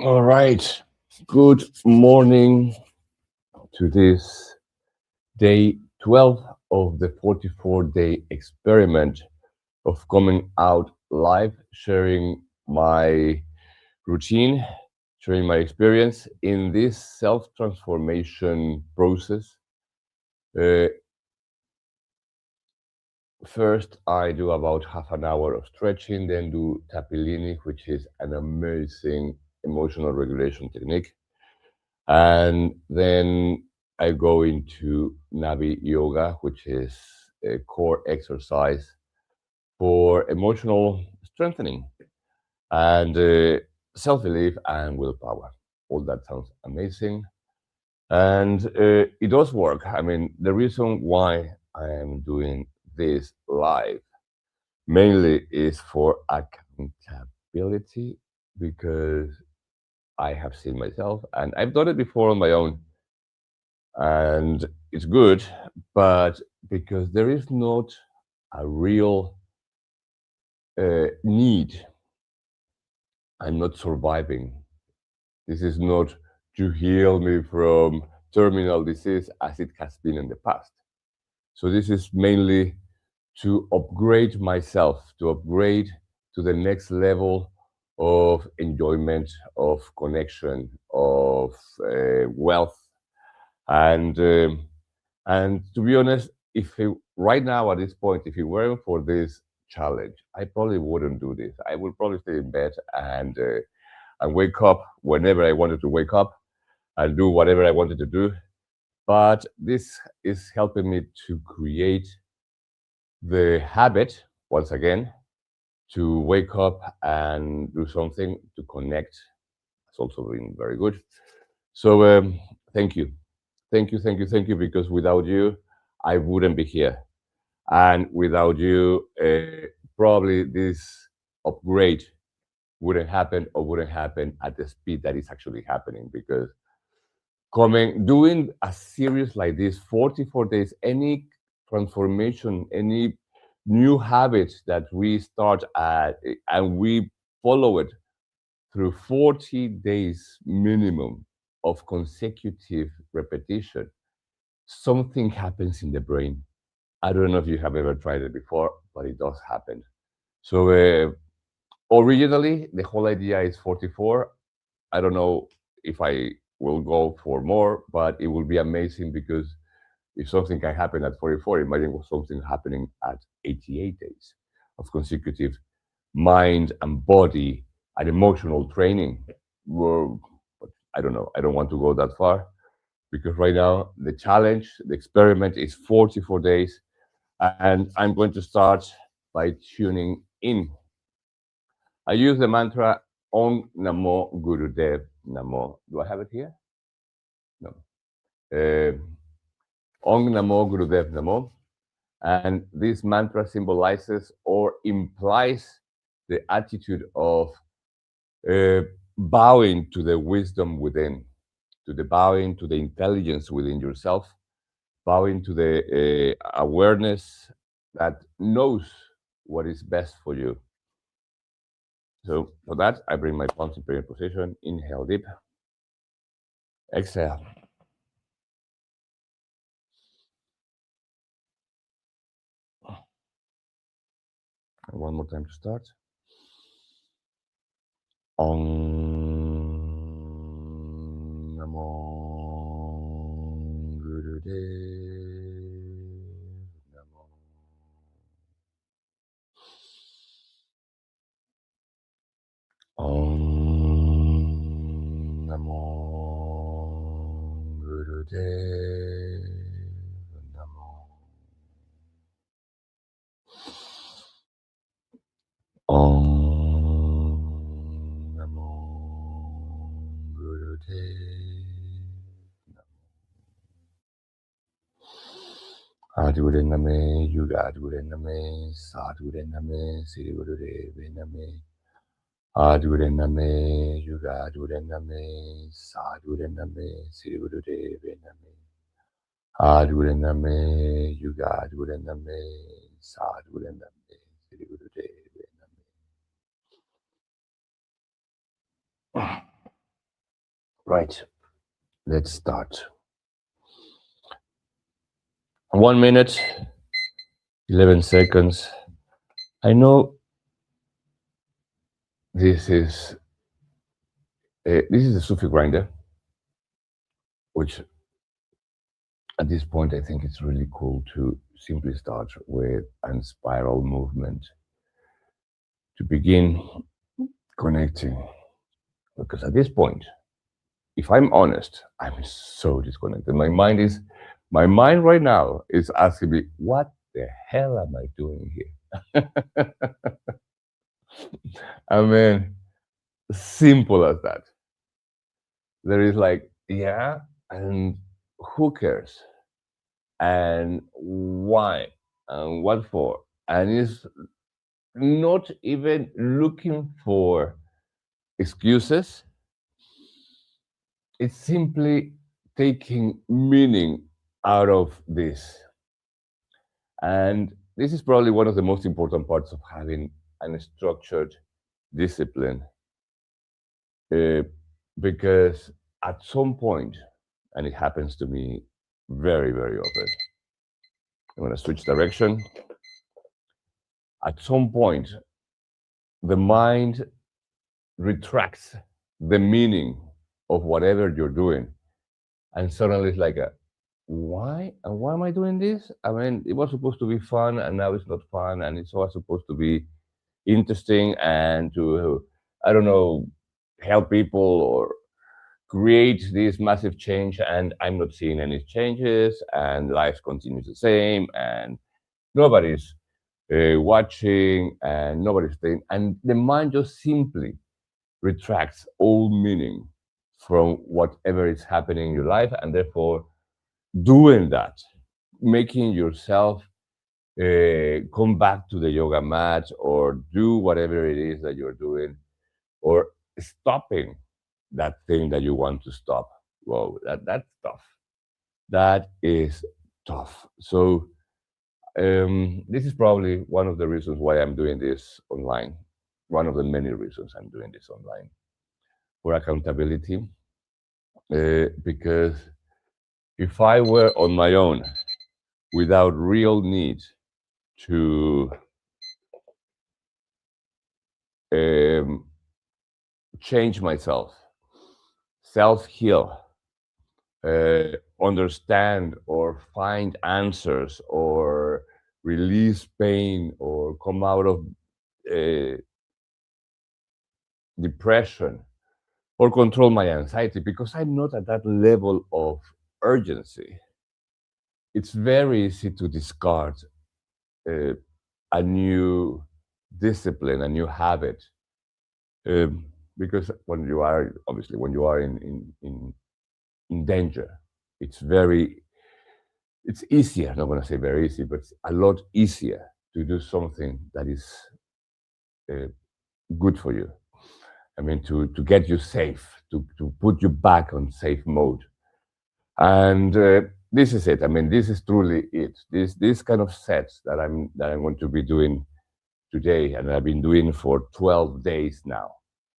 All right. Good morning to this day 12 of the 44-day experiment of coming out live, sharing my routine, sharing my experience in this self transformation process. Uh, First, I do about half an hour of stretching, then do Tappilini, which is an amazing emotional regulation technique. And then I go into Knabi yoga, which is a core exercise for emotional strengthening and self belief and willpower. All that sounds amazing. And it does work. I mean, the reason why I am doing this live mainly is for accountability because I have seen myself and I've done it before on my own and it's good, but because there is not a real need, I'm not surviving. This is not to heal me from terminal disease as it has been in the past. So this is mainly to upgrade myself, to upgrade to the next level of enjoyment, of connection, of wealth, and to be honest, if it, right now at this point, if it weren't for this challenge, I probably wouldn't do this. I would probably stay in bed and wake up whenever I wanted to wake up and do whatever I wanted to do. But this is helping me to create the habit once again to wake up and do something to connect. It's also been very good. So thank you, thank you, thank you, thank you. Because without you, I wouldn't be here, and without you, probably this upgrade wouldn't happen or wouldn't happen at the speed that is actually happening. Because coming doing a series like this, 44 days, any transformation, any new habit that we start at and we follow it through 40 days minimum of consecutive repetition, something happens in the brain. I don't know if you have ever tried it before, but it does happen. So originally, the whole idea is 44. I don't know if I will go for more, but it will be amazing because if something can happen at 44, imagine something happening at 88 days of consecutive mind and body and emotional training. Well, but I don't know. I don't want to go that far because right now the challenge, the experiment is 44 days. And I'm going to start by tuning in. I use the mantra Om Namo Gurudev Namo. Do I have it here? No. Uh, Om Namo Gurudev Namo. And this mantra symbolizes or implies the attitude of uh, bowing to the wisdom within, to the bowing to the intelligence within yourself, bowing to the awareness that knows what is best for you. So for that, I bring my palms in prayer position. Inhale deep. Exhale. And one more time to start. Om Namo Gurudev Namo. Om Namo Gurudev Namo. Om Namo Gurudev Namo. Adure Name, Yuga Adure Name, Sadhure Name, Siri Gurudev Name. Adure Name, Yuga Adure Name, Sadhure Name, Siri Gurudev Name. Adure Name, Yuga Adure Name, Sadhure Name, Siri Gurudev Name. Right, let's start. 1 minute, 11 seconds. I know this is a Sufi grinder, which at this point I think it's really cool to simply start with a spiral movement to begin connecting. Because at this point, if I'm honest, I'm so disconnected. My mind right now is asking me, what the hell am I doing here? I mean, simple as that. There is like, yeah, and who cares? And why? And what for? And it's not even looking for excuses. It's simply taking meaning out of this. And this is probably one of the most important parts of having an structured discipline, uh, because at some point, and it happens to me very, very often, I'm going to switch direction. At some point, the mind retracts the meaning of whatever you're doing. And suddenly it's like, why? And why am I doing this? I mean, it was supposed to be fun and now it's not fun. And it's all supposed to be interesting and to, I don't know, help people or create this massive change. And I'm not seeing any changes and life continues the same and nobody's watching and nobody's staying. And the mind just simply retracts all meaning from whatever is happening in your life, and therefore doing that, making yourself come back to the yoga mat or do whatever it is that you're doing, or stopping that thing that you want to stop. Whoa, that's tough. That is tough. So this is probably one of the reasons why I'm doing this online. One of the many reasons I'm doing this online for accountability, because if I were on my own without real need to um, change myself, self heal, understand or find answers or release pain or come out of uh, depression or control my anxiety, because I'm not at that level of urgency. It's very easy to discard uh, a new discipline, a new habit, because when you are obviously when you are in danger, it's very it's easier. I'm not going to say very easy, but it's a lot easier to do something that is uh, good for you. I mean, to get you safe, to put you back on safe mode. And this is it. I mean, this is truly it. This kind of sets that I'm going to be doing today, and I've been doing for 12 days now.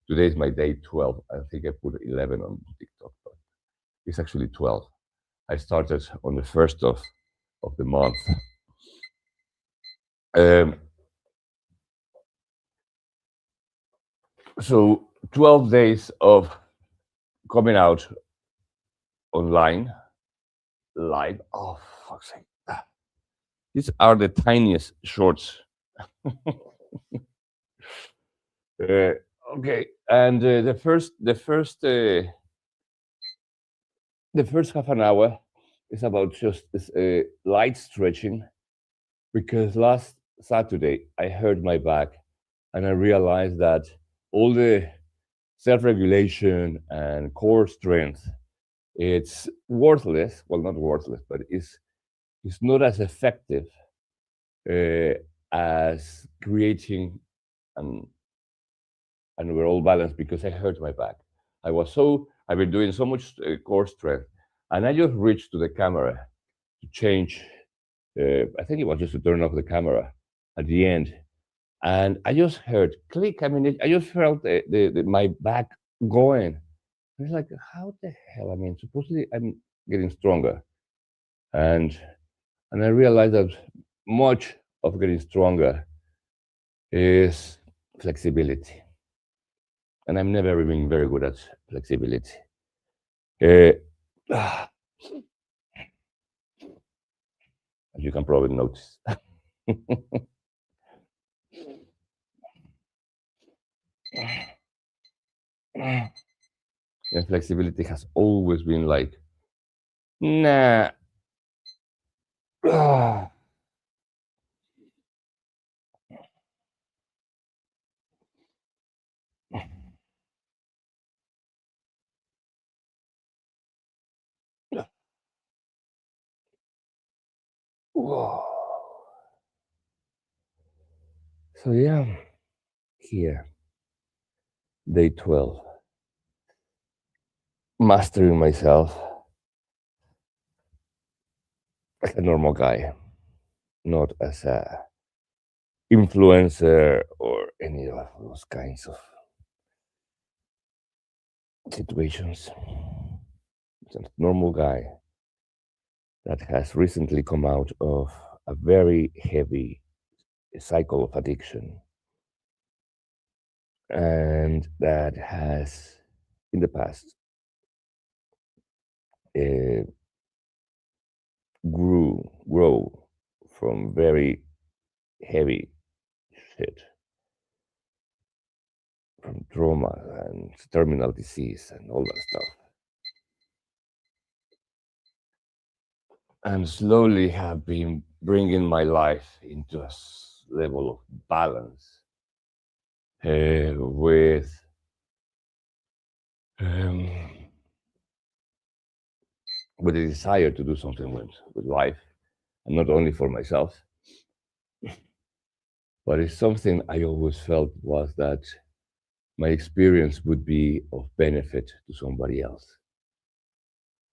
Today is my day 12. I think I put 11 on TikTok, but it's actually 12. I started on the first of the month. Um, so 12 days of coming out online, live. Oh, fuck's sake. These are the tiniest shorts. Uh, okay, and the first half an hour is about just light stretching, because last Saturday I hurt my back and I realized that all the self-regulation and core strength, it's worthless. Well, not worthless, but it's not as effective uh, as creating an an overall balance, because I hurt my back. I've been doing so much core strength, and I just reached to the camera to change. I think it was just to turn off the camera at the end, and I just heard click. I mean, I just felt my back going, And it's like, how the hell? I mean, supposedly I'm getting stronger, and I realize that much of getting stronger is flexibility, and I'm never been very good at flexibility. Uh, as you can probably notice. And flexibility has always been like, nah. So yeah, here, day 12, mastering myself as a normal guy, not as a influencer or any of those kinds of situations. It's a normal guy that has recently come out of a very heavy cycle of addiction, and that has in the past uh, grow from very heavy shit, from trauma and terminal disease and all that stuff, and slowly have been bringing my life into a level of balance with um, with a desire to do something with life, and not only for myself, but it's something I always felt was that my experience would be of benefit to somebody else.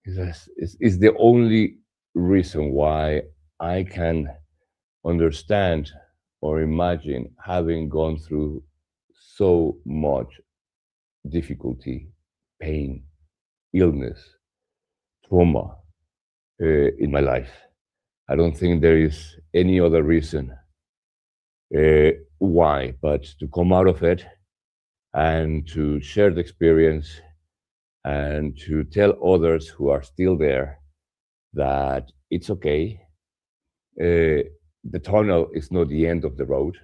It's the only reason why I can understand or imagine having gone through so much difficulty, pain, illness, trauma in my life. I don't think there is any other reason why, but to come out of it and to share the experience and to tell others who are still there that it's okay. The tunnel is not the end of the road,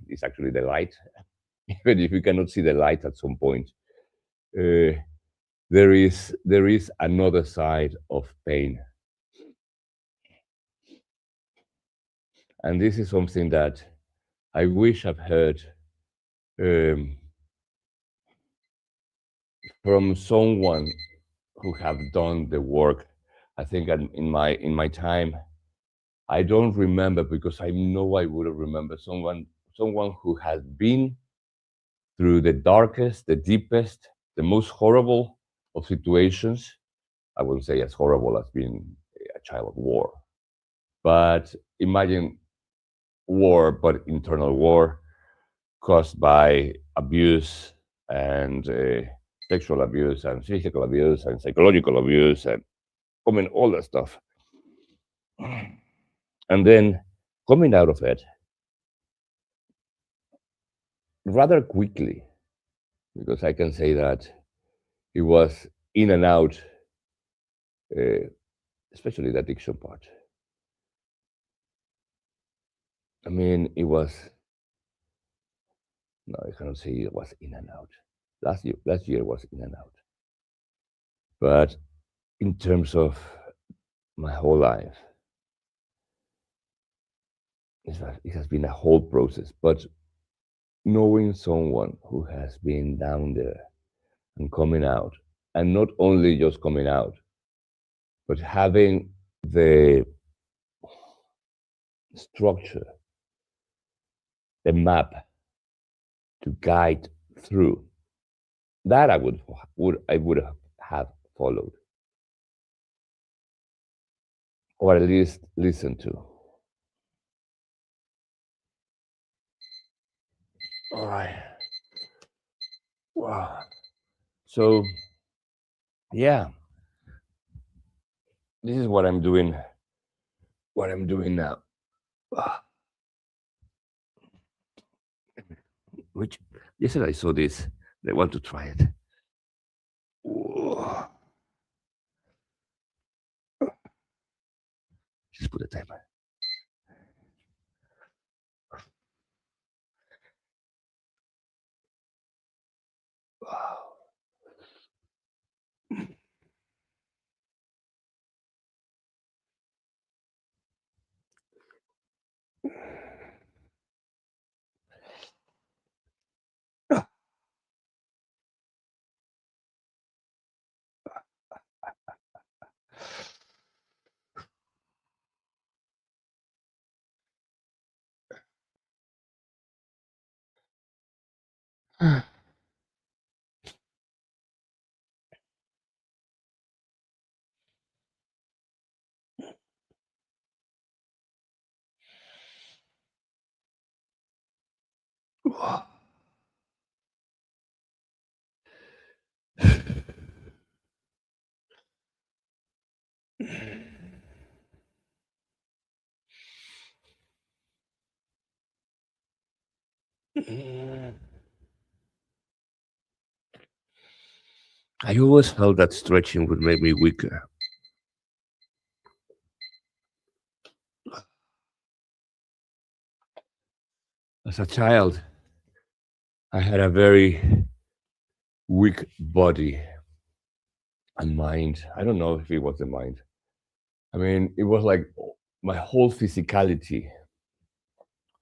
it's actually the light. Even if you cannot see the light at some point, uh, there is another side of pain. And this is something that I wish I've heard um, from someone who have done the work. I think in my time, I don't remember, because I know I would have remembered someone who has been through the darkest, the deepest, the most horrible of situations. I wouldn't say as horrible as being a child of war, but imagine war, but internal war caused by abuse and sexual abuse and physical abuse and psychological abuse and all that stuff. And then coming out of it rather quickly, because I can say that it was in and out, uh, especially the addiction part. I mean, it was, no, I cannot say it was in and out. Last year was in and out. But in terms of my whole life, it has been a whole process. But knowing someone who has been down there and coming out, and not only just coming out, but having the structure, the map to guide through, that I would have followed, or at least listened to. All right. Wow. So Yeah, this is what I'm doing. What I'm doing now. Ah, which yesterday I saw this. I want to try it. Whoa. Just put a timer. Wow. I always felt that stretching would make me weaker. As a child, I had a very weak body and mind. I don't know if it was the mind. I mean, it was like my whole physicality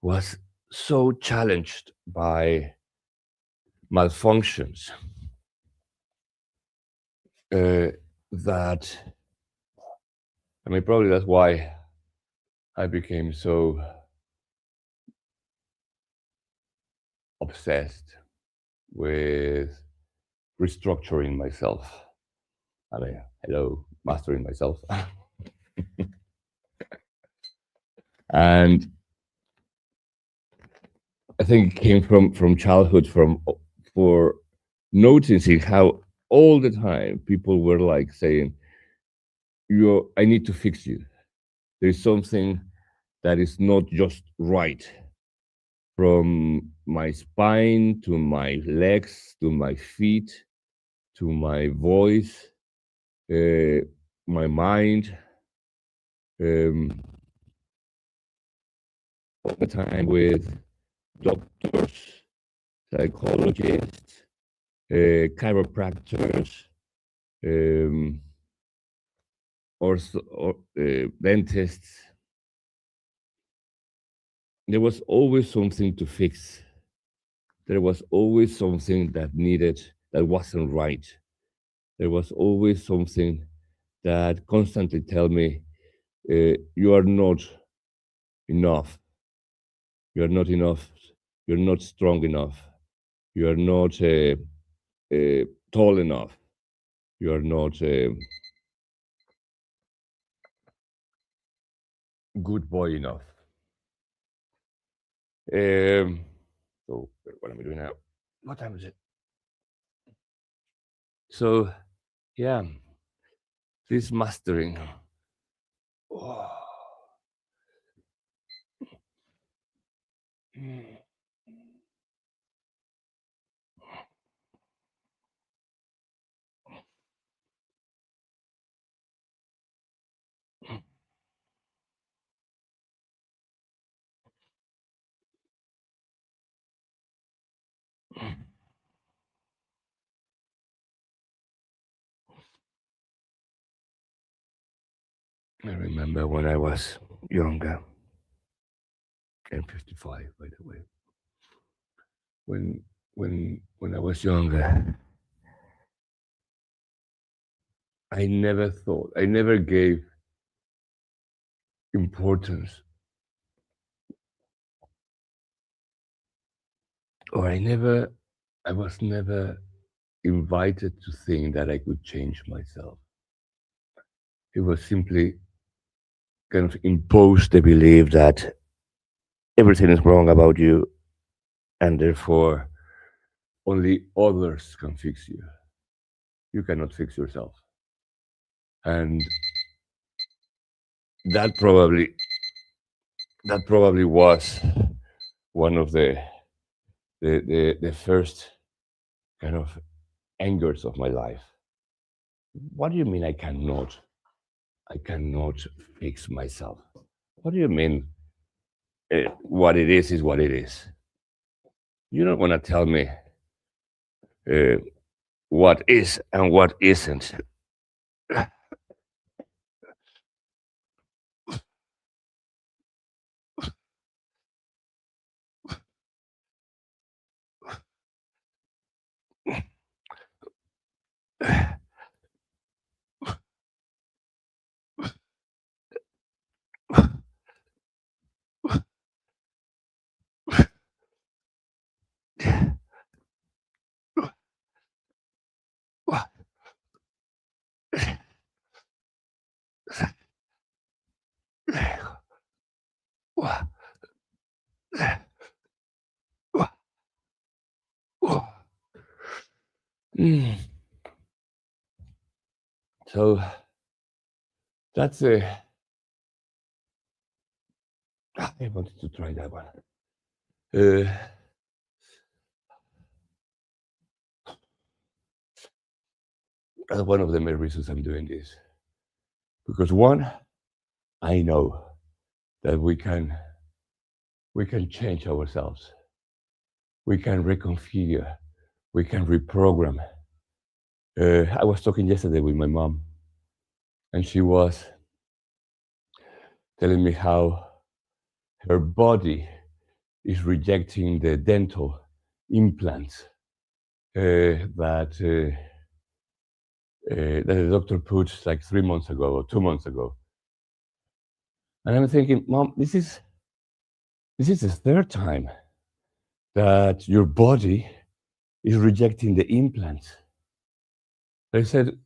was so challenged by malfunctions that, I mean, probably that's why I became so obsessed with restructuring myself. I mean, hello, mastering myself. And I think it came from childhood, from for noticing how all the time people were like saying, "You, I need to fix you. There's something that is not just right, from my spine to my legs to my feet to my voice, uh, my mind." Um, all the time with doctors, psychologists, chiropractors, um, or dentists. There was always something to fix. There was always something that needed, that wasn't right. There was always something that constantly tell me, you are not enough. You are not enough. You're not strong enough. You are not tall enough. You are not good boy enough. Um, so what am I doing now? What time is it? So yeah, this mastering. Oh. I remember when I was younger. I'm 55, by the way. When I was younger, I never thought, I never gave importance, or I was never invited to think that I could change myself. It was simply kind of imposed the belief that everything is wrong about you, and therefore only others can fix you. you cannot fix yourself. And that probably was one of the first kind of angers of my life. What do you mean I cannot? I cannot fix myself. What do you mean? What it is what it is. You don't want to tell me uh, what is and what isn't. So that's I wanted to try that one. That's one of the main reasons I'm doing this. Because one, I know that we can change ourselves. We can reconfigure. We can reprogram. I was talking yesterday with my mom, and she was telling me how her body is rejecting the dental implants that the doctor put like 3 months ago or 2 months ago. And I'm thinking, Mom, this is the third time that your body is rejecting the implants. I said,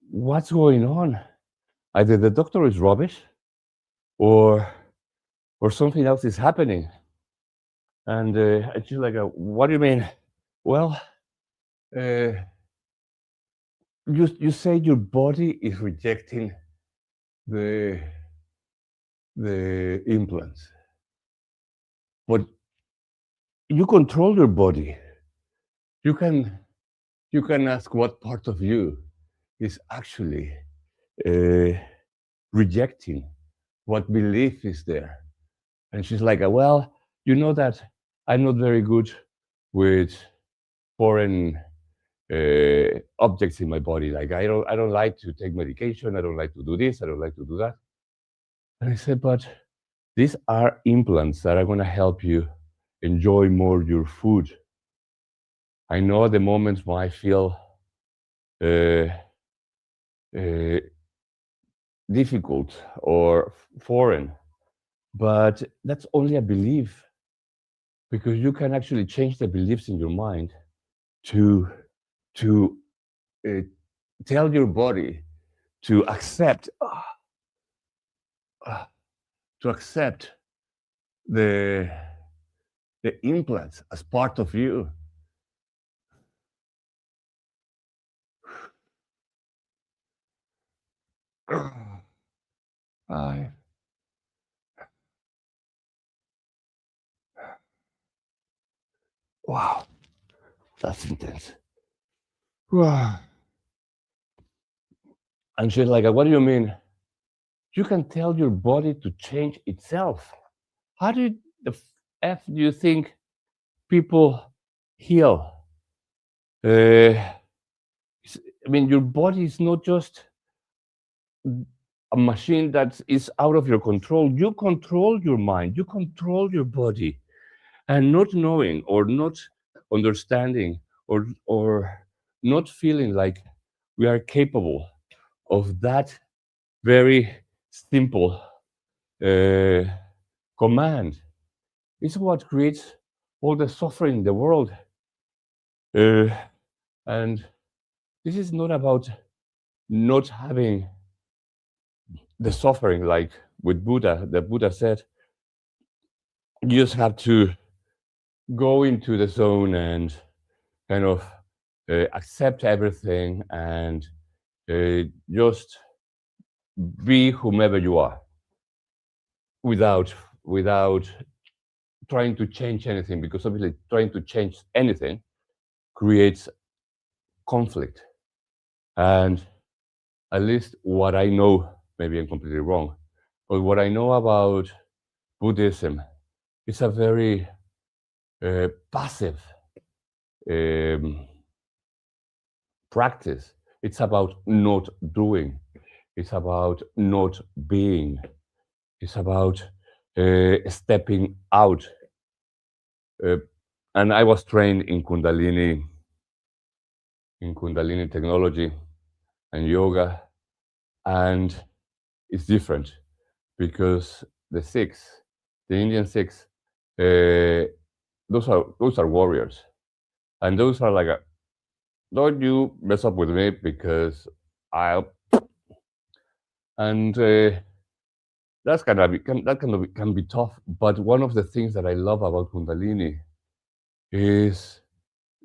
what's going on? Either the doctor is rubbish or something else is happening. And she's like, what do you mean? Well, you say your body is rejecting the implants, but you control your body. You can ask what part of you is actually rejecting what belief is there. And she's like, well, you know that I'm not very good with foreign objects in my body. Like I don't like to take medication. I don't like to do this. I don't like to do that. And I said, but these are implants that are going to help you enjoy more your food. I know the moments when I feel difficult or foreign, but that's only a belief, because you can actually change the beliefs in your mind to tell your body to accept the implants as part of you. Wow, that's intense. Wow. And she's like, what do you mean? You can tell your body to change itself. How do the F do you think people heal? I mean, your body is not just a machine that is out of your control. You control your mind, you control your body. And not knowing or not understanding or not feeling like we are capable of that very simple command is what creates all the suffering in the world. And this is not about not having the suffering, like with Buddha. The Buddha said, you just have to go into the zone and kind of accept everything, and just be whomever you are without trying to change anything, because obviously trying to change anything creates conflict. And at least what I know, maybe I'm completely wrong, but what I know about Buddhism is a very passive um, practice. It's about not doing, it's about not being, it's about stepping out. Uh, and I was trained in Kundalini technology and yoga, and it's different because the Sikhs, the Indian Sikhs, those are warriors, and those are like, don't you mess up with me because I'll, and that's kind of can be tough. But one of the things that I love about Kundalini is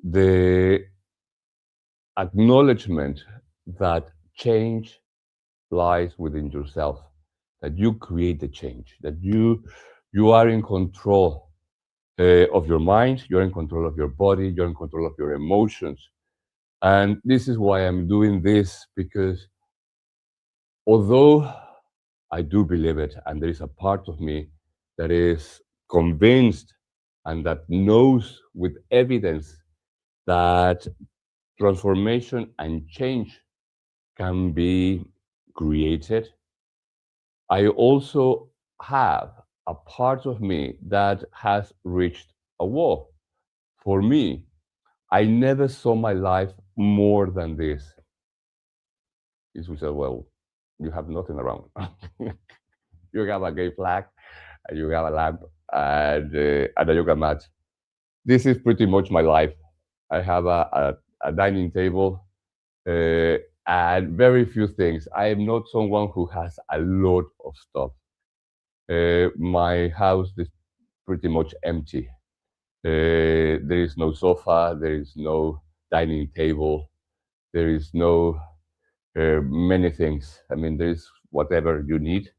the acknowledgement that change lies within yourself, that you create the change, that you are in control of your mind, you're in control of your body, you're in control of your emotions. And this is why I'm doing this, because although I do believe it, and there is a part of me that is convinced and that knows with evidence that transformation and change can be created, I also have a part of me that has reached a wall. For me, I never saw my life more than this. Is we said, well, you have nothing around. You have a gay flag, and you have a lamp, and a yoga mat. This is pretty much my life. I have a dining table, uh, and very few things. I am not someone who has a lot of stuff. My house is pretty much empty. There is no sofa, there is no dining table, there is no many things. I mean, there is whatever you need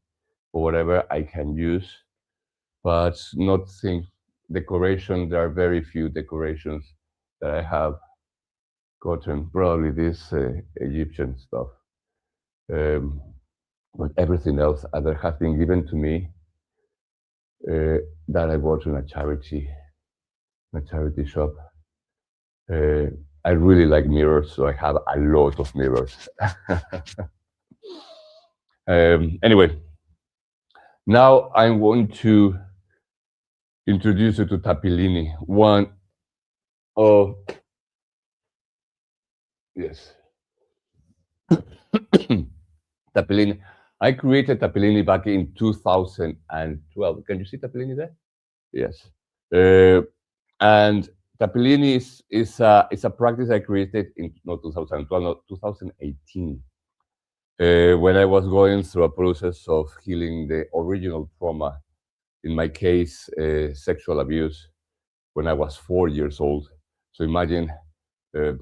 or whatever I can use, but not things. Decoration, there are very few decorations that I have gotten, probably this Egyptian stuff. Um, but everything else that has been given to me uh, that I bought in a charity shop. Uh, I really like mirrors, so I have a lot of mirrors. Anyway, now I want to introduce you to Tappilini, one of, yes, Tappilini. I created Tappilini back in 2012. Can you see Tappilini there? Yes. And Tappilini is a practice I created in not 2012, not 2018, when I was going through a process of healing the original trauma. In my case, sexual abuse when I was 4 years old. So imagine, uh,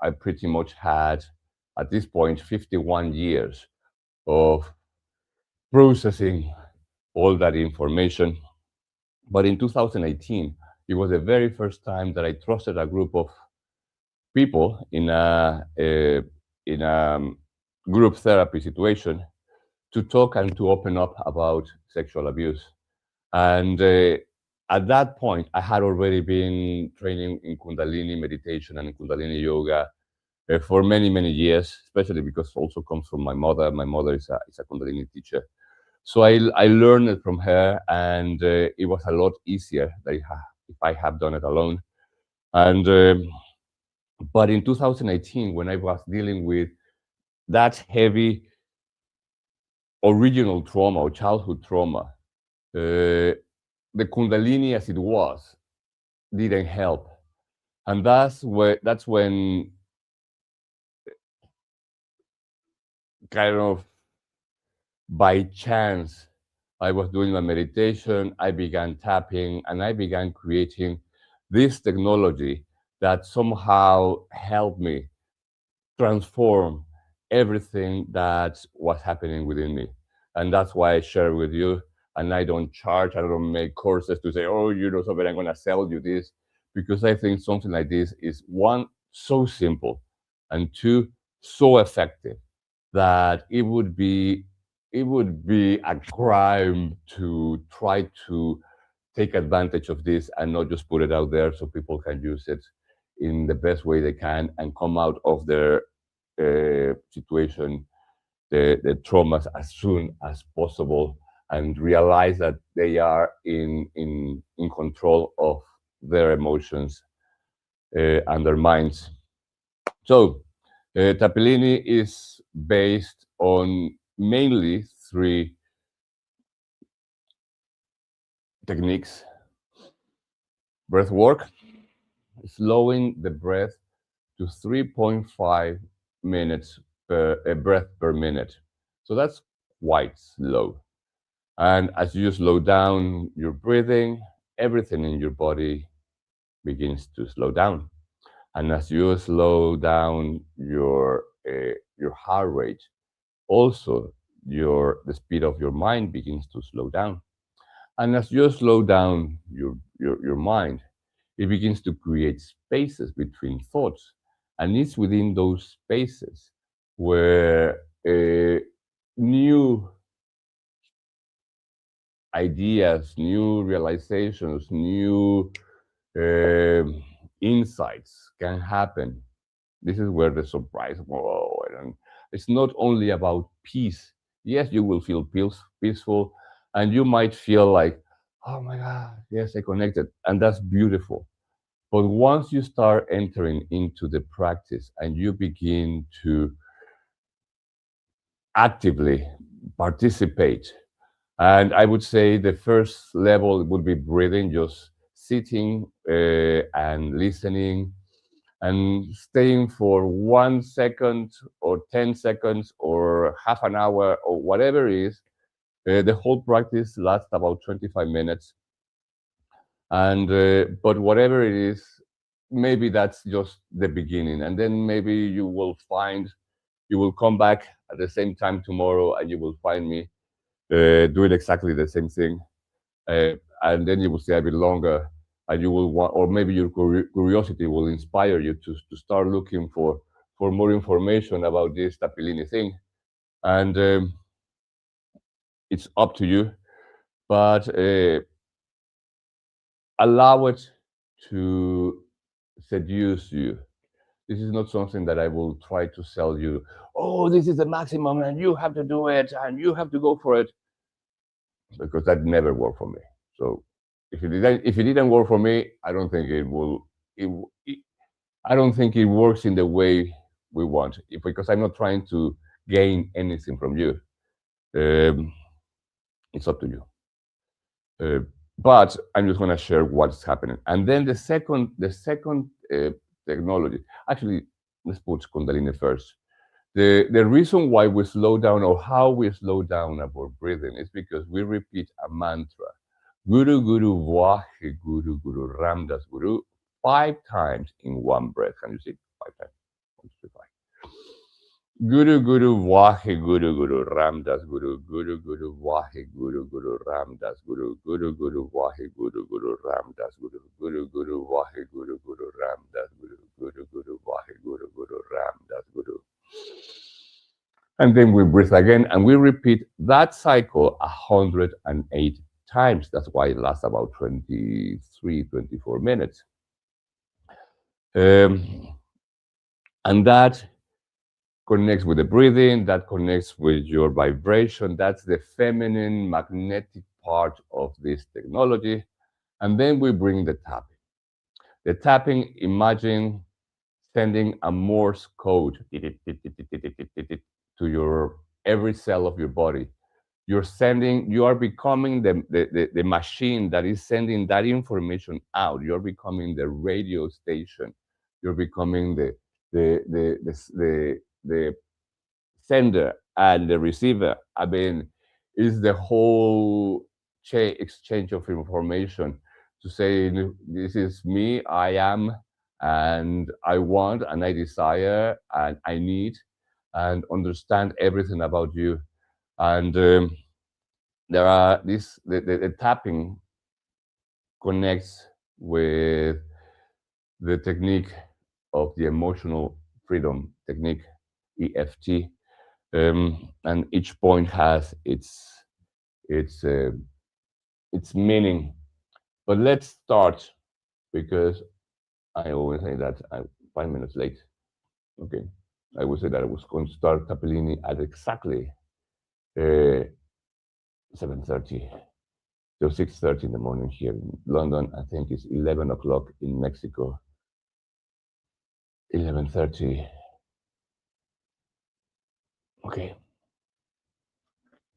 I pretty much had, at this point, 51 years of processing all that information. But in 2018, it was the very first time that I trusted a group of people in a group therapy situation to talk and to open up about sexual abuse. And at that point, I had already been training in Kundalini meditation and in Kundalini yoga for many, many years, especially because it also comes from my mother. My mother is a Kundalini teacher. So I learned it from her, and it was a lot easier than if I have done it alone. And but in 2018, when I was dealing with that heavy original trauma or childhood trauma, the Kundalini as it was didn't help, and that's when kind of by chance I was doing my meditation. I began tapping, and I began creating this technology that somehow helped me transform everything that was happening within me. And that's why I share with you. And I don't charge, I don't make courses to say, oh, you know something, I'm going to sell you this. Because I think something like this is one, so simple, and two, so effective that it would be a crime to try to take advantage of this and not just put it out there so people can use it in the best way they can and come out of their situation, the traumas as soon as possible, and realize that they are in control of their emotions and their minds. So, Tappilini is based on mainly three techniques: breath work, slowing the breath to 3.5 minutes per a breath per minute. So that's quite slow. And as you slow down your breathing, everything in your body begins to slow down. And as you slow down your heart rate, also the speed of your mind begins to slow down. And as you slow down your mind, it begins to create spaces between thoughts. And it's within those spaces where new ideas, new realizations, new um insights can happen. This is where the surprise. Whoa, and it's not only about peace. Yes, you will feel peaceful, and you might feel like, oh my God, yes, I connected, and that's beautiful. But once you start entering into the practice and you begin to actively participate, and I would say the first level would be breathing, just sitting and listening and staying for 1 second or 10 seconds or half an hour or whatever it is. The whole practice lasts about 25 minutes. And but whatever it is, maybe that's just the beginning. And then maybe you will come back at the same time tomorrow and you will find me doing exactly the same thing. Uh, and then you will stay a bit longer and you will want, or maybe your curiosity will inspire you to start looking for more information about this Tappilini thing. And it's up to you, but allow it to seduce you. This is not something that I will try to sell you. Oh, this is the maximum and you have to do it and you have to go for it, because that never worked for me. So if it didn't work for me, I don't think it will. It, I don't think it works in the way we want. Because I'm not trying to gain anything from you. Um, it's up to you. Uh, but I'm just going to share what's happening. And then the second technology. Actually, let's put Kundalini first. The reason why we slow down, or how we slow down our breathing, is because we repeat a mantra: Guru Guru Vahe Guru Guru Ramdas Guru, 5 times in one breath. Can you see 5 times? 1, 2, 3, 5. Guru Guru Vahe Guru Guru Ramdas Guru, Guru Guru Vahe Guru Guru Ramdas Guru, Guru Guru Vahe Guru Guru Ramdas Guru, Guru Guru Vahe Guru Guru Ramdas Guru, Guru Guru Vahe Guru Guru Ramdas Guru. And then we breathe again and we repeat that cycle 108 times. That's why it lasts about 23, 24 minutes. Um, and that connects with the breathing, that connects with your vibration. That's the feminine magnetic part of this technology. And then we bring the tapping. The tapping, imagine sending a Morse code to your every cell of your body. You are becoming the machine that is sending that information out. You're becoming the radio station. You're becoming the sender and the receiver. I mean, is the whole exchange of information to say, this is me, I am, and I want and I desire and I need and understand everything about you. And there are this the tapping connects with the technique of the emotional freedom technique, EFT, and each point has its uh, its meaning. But let's start because I always say that I'm 5 minutes late. Okay, I would say that I was going to start Tappilini at exactly 7:30 to 6:30 in the morning here in London. I think it's 11 o'clock in Mexico. 11:30. Okay,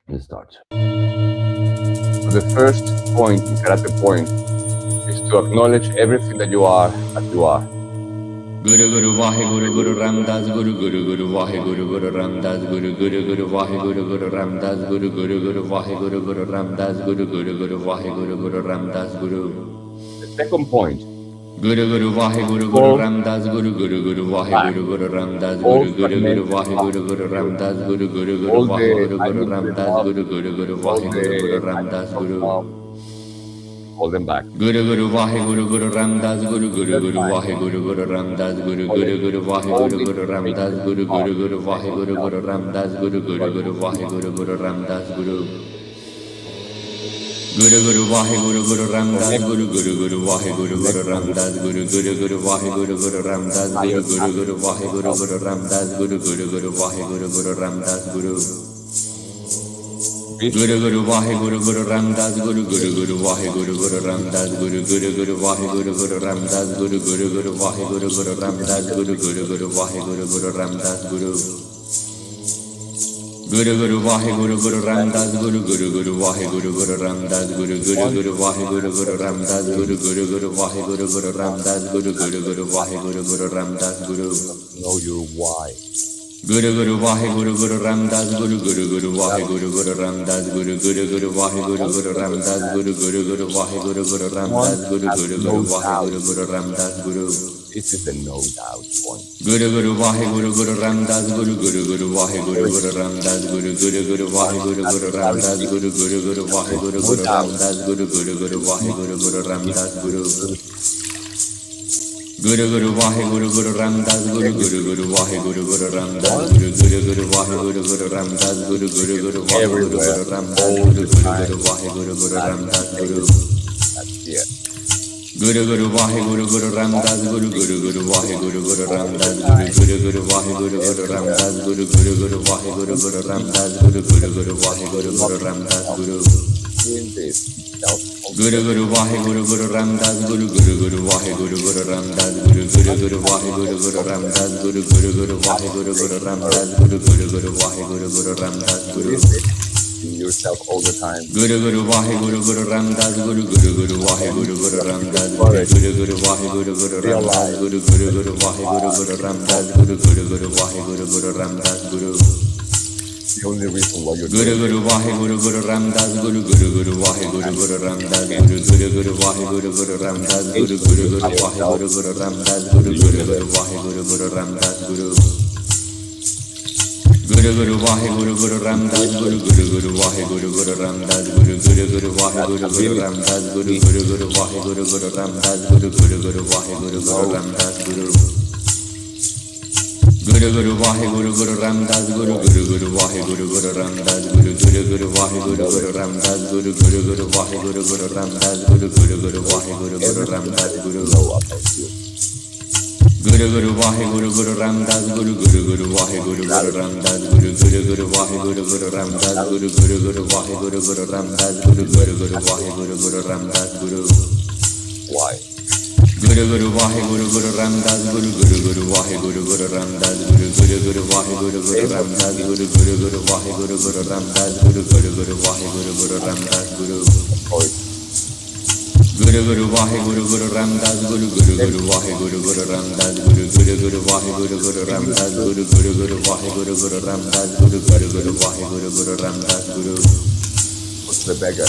let's start. So the first point in karate point is to acknowledge everything that you are as you are. Guru Guru Vahe Guru Guru Ramdas Guru Guru Guru Vahe Guru Guru Ramdas Guru Guru Guru Vahe Guru Guru Ramdas Guru Guru Guru Vahe Guru Guru Ramdas Guru Guru Guru Vahe Guru Guru Ramdas Guru. The second point. Guru Guru Vahe Guru Guru Ramdas Guru Guru Guru Vahe Guru Guru Ramdas Guru Guru Guru Vahe Guru Guru Ramdas Guru Guru Guru Vahe Guru Guru Ramdas Guru Guru Guru Vahe Guru Guru Ramdas Guru. Hold them back. Guru Guru Vahe Guru Guru Ramdas Guru Guru Guru Vahe Guru Guru Ramdas Guru Guru Guru Vahe Guru Guru Ramdas Guru Guru Guru Vahe Guru Guru Ramdas Guru Guru Guru Vahe Guru Guru Ramdas Guru. Guru Guru Vahe Guru Guru Ramdas Guru Guru Guru Vahe Guru Guru Ramdas Guru Guru Guru Vahe Guru Guru Ramdas Guru Guru Guru Vahe Guru Guru Ramdas Guru Guru Guru Vahe Guru Guru Ramdas Guru. Guru Guru Vahe Guru Guru Ramdas Guru Guru Guru Vahe Guru Guru Ramdas Guru Guru Guru Vahe Guru Guru Ramdas Guru Guru Guru Vahe Guru Guru Ramdas Guru Guru Guru Vahe Guru Guru Ramdas Guru. Guru Guru Vahe Guru Guru Ramdas Guru Guru Guru Vahe Guru Guru Ramdas Guru Guru Guru Vahe Guru Guru Ramdas Guru Guru Guru Vahe Guru Guru Ramdas Guru Guru Guru Vahe Guru Guru Ramdas Guru. Know your why. Guru Guru Vahe Guru Guru Ramdas Guru Guru Guru Vahe Guru Guru Ramdas Guru Guru Guru Vahe Guru Guru Ramdas Guru Guru Guru Vahe Guru Guru Ramdas Guru Guru Guru Vahe Guru Guru Ramdas Guru. This is a no doubt point. Guru Guru Vahe Guru Guru Ramdas Guru Guru Guru Vahe Guru Guru Ramdas Guru Guru Guru Vahe Guru Guru Ramdas Guru Guru Guru Vahe Guru Guru Ramdas Guru Guru Guru Vahe Guru Guru Ramdas Guru. Guru Guru Vahe Guru Guru Ramdas Guru Guru Guru Vahe Guru Guru Ramdas Guru Guru Guru Vahe Guru Guru Ramdas Guru Guru Guru Vahe Guru Guru Ramdas Guru Guru Guru Vahe Guru Guru Ramdas Guru. Guru Guru Vahe Guru Guru Ramdas Guru Guru Guru Vahe Guru Guru Ramdas Guru Guru Guru Vahe Guru Guru Ramdas Guru Guru Guru Vahe Guru Guru Ramdas Guru Guru Guru Vahe Guru Guru Ramdas Guru. Guru Guru Vahe Guru Guru Ramdas Guru Guru Guru Vahe Guru Guru Ramdas Guru Guru Guru Vahe Guru Guru Ramdas Guru Guru Guru Vahe Guru Guru Ramdas Guru Guru Guru Vahe Guru Guru Ramdas Guru. Yourself all the time. Guru Guru Vahe Guru Guru Ramdas Guru Guru Guru Vahe Guru Guru Ramdas Guru Guru Guru Vahe Guru Guru Ramdas Guru Guru Guru Vahe Guru Guru Ramdas Guru Guru Guru Vahe Guru Guru Ramdas Guru. The only reason why you're Guru Guru Vahe Guru Guru Ramdas Guru Guru Guru Vahe Guru Guru Ramdas Guru Guru Guru Vahe Guru Guru Ramdas Guru Guru Guru Vahe Guru Guru Ramdas Guru Guru Guru Vahe Guru Guru Ramdas Guru. Guru Guru Vahe Guru Guru Ramdas Guru Guru Guru Vahe Guru Guru Ramdas Guru Guru Guru Vahe Guru Guru Ramdas Guru Guru Guru Vahe Guru Guru Ramdas Guru Guru Guru Vahe Guru Guru Ramdas Guru. Guru Guru Vahe Guru Guru Ramdas Guru Guru Guru Vahe Guru Guru Ramdas Guru Guru Guru Vahe Guru Guru Ramdas Guru Guru Guru Vahe Guru Guru Ramdas Guru Guru Guru Vahe Guru Guru Ramdas Guru. Guru Guru Vahe Guru Guru Ramdas Guru Guru Guru Vahe Guru Guru Ramdas Guru Guru Guru Vahe Guru Guru Ramdas Guru Guru Guru Vahe Guru Guru Ramdas Guru Guru Guru Vahe Guru Guru Ramdas Guru. why? Guru Guru Vahe Guru Guru Ramdas Guru Guru Guru Vahe Guru Guru Ramdas Guru Guru Guru Vahe Guru Guru Ramdas Guru Guru Guru Vahe Guru Guru Ramdas Guru Guru Guru Vahe Guru Guru Ramdas Guru. Guru Guru Vahe Guru Guru Ramdas Guru Guru Guru Vahe Guru Guru Ramdas Guru Guru Guru Vahe Guru Guru Ramdas Guru Guru Guru Vahe Guru Guru Ramdas Guru Guru Guru Vahe Guru Guru Ramdas Guru. What's the beggar?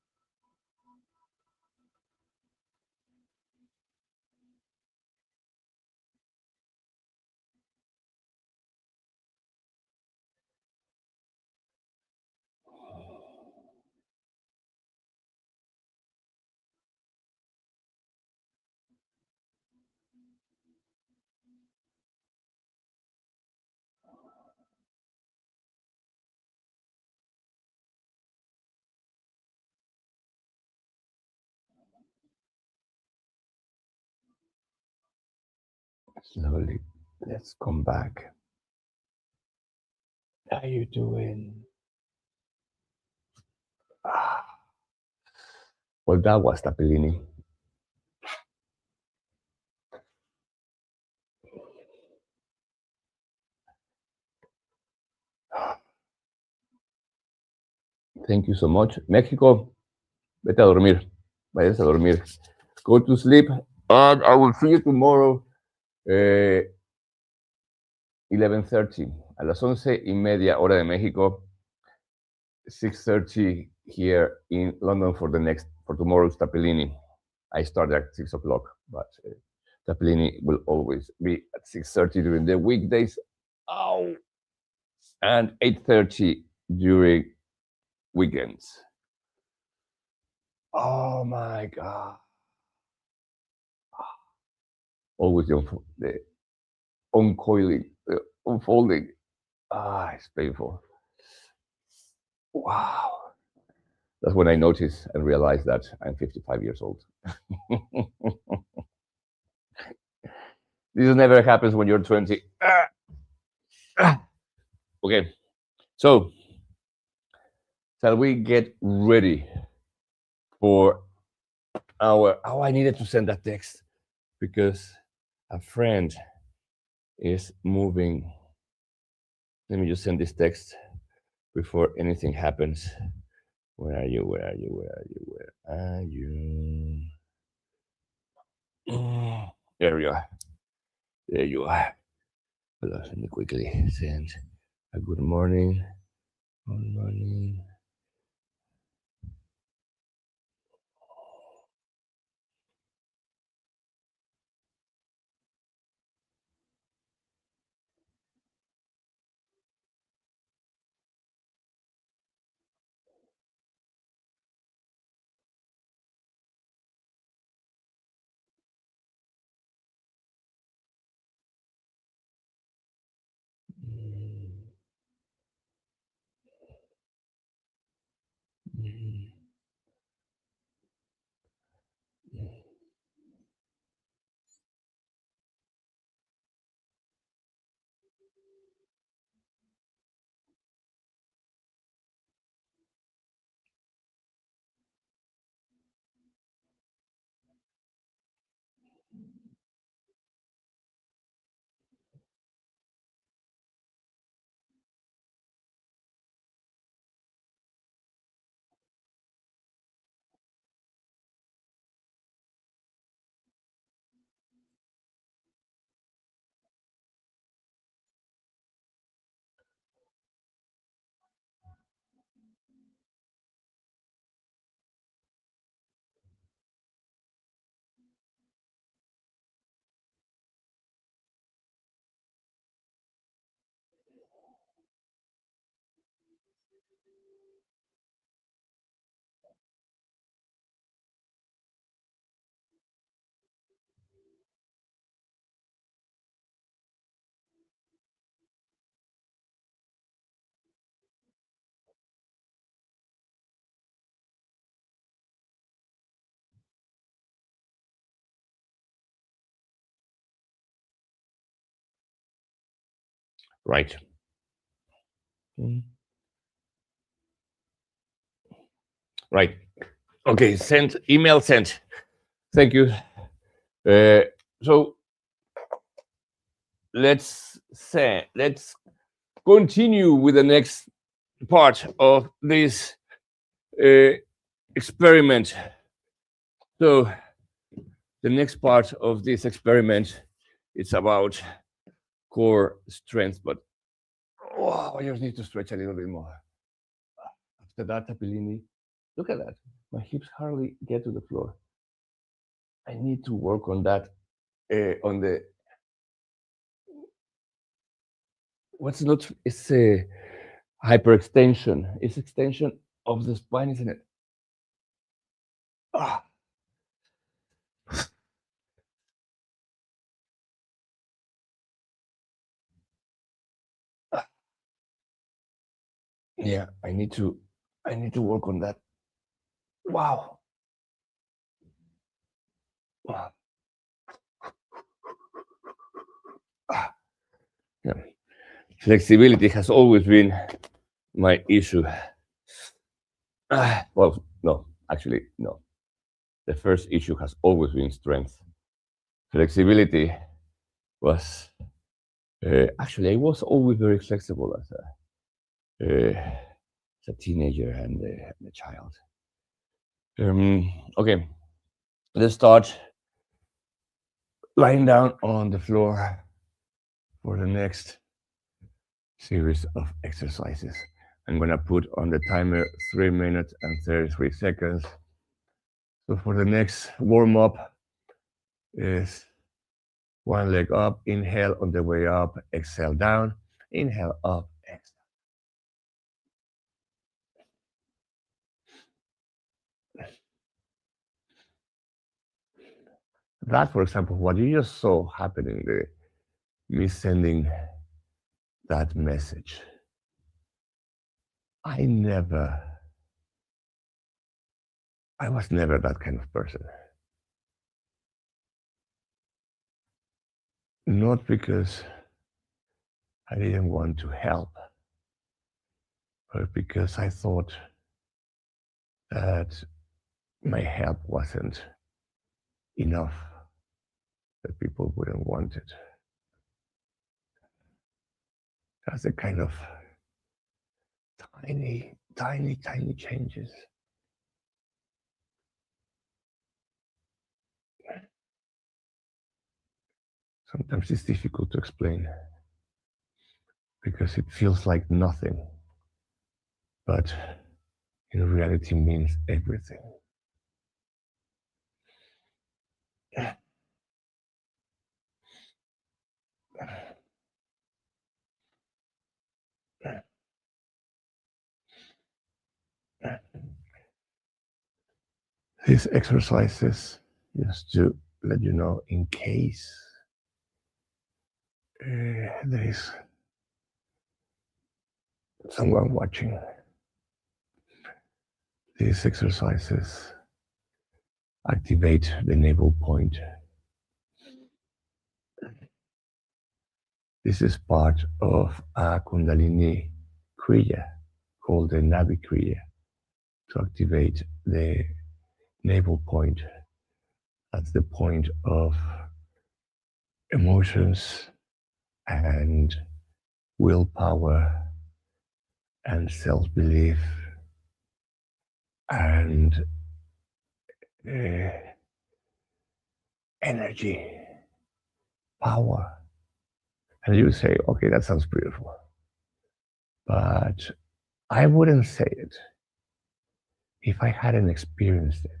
Slowly, let's come back. How you doing? Ah. Well, that was Tappilini. Thank you so much. México, vete a dormir. Vayas a dormir. Go to sleep. And I will see you tomorrow, 11:30. A las 11:30 hora de México. 6:30 here in London for tomorrow's Tappilini. I start at 6 o'clock, but Tappilini will always be at 6:30 during the weekdays. Ow! And 8:30 during weekends. Oh my God. Always the uncoiling, the unfolding. It's painful. Wow. That's when I notice and realize that I'm 55 years old. This never happens when you're 20. Okay, so shall we get ready for our? Oh, I needed to send that text because a friend is moving. Let me just send this text before anything happens. Where are you? Where are you? Where are you? Where are you? There you are. There you are. Let me quickly send a good morning. Good morning. Right. Right. Okay. Sent. Email sent. Thank you. So let's continue with the next part of this uh, experiment. So the next part of this experiment is about core strength, but I just need to stretch a little bit more. After that, Tappilini, look at that. My hips hardly get to the floor. I need to work on that. On the what's not? It's a hyperextension. It's extension of the spine, isn't it? Ah. Yeah, I need to work on that. Wow. Wow. Yeah. Flexibility has always been my issue. Well, no, actually, no. The first issue has always been strength. Flexibility was actually I was always very flexible as a teenager and a child. Okay, let's start lying down on the floor for the next series of exercises. I'm gonna put on the timer 3 minutes and 33 seconds. So for the next warm up is one leg up, inhale on the way up, exhale down, inhale up, exhale. That, for example, what you just saw happening there, me sending that message. I never, I was never that kind of person. Not because I didn't want to help, but because I thought that my help wasn't enough, that people wouldn't want it. That's the kind of tiny, tiny, tiny changes. Sometimes it's difficult to explain because it feels like nothing, but in reality means everything. These exercises, just to let you know, in case there is someone watching, these exercises activate the navel point. This is part of a Kundalini Kriya called the Knabi Kriya to activate the navel point. That's the point of emotions and willpower and self-belief and energy, power. And you say, okay, that sounds beautiful. But I wouldn't say it if I hadn't experienced it.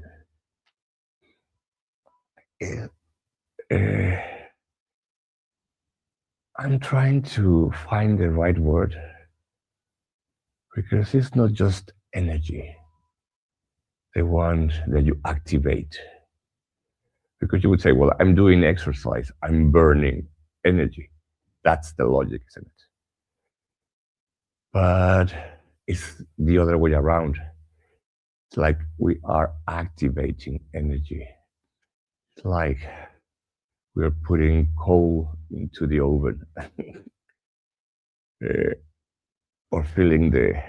I'm trying to find the right word because it's not just energy, the one that you activate. Because you would say, well, I'm doing exercise, I'm burning energy. That's the logic, isn't it? But it's the other way around. It's like we are activating energy. It's like we're putting coal into the oven or filling the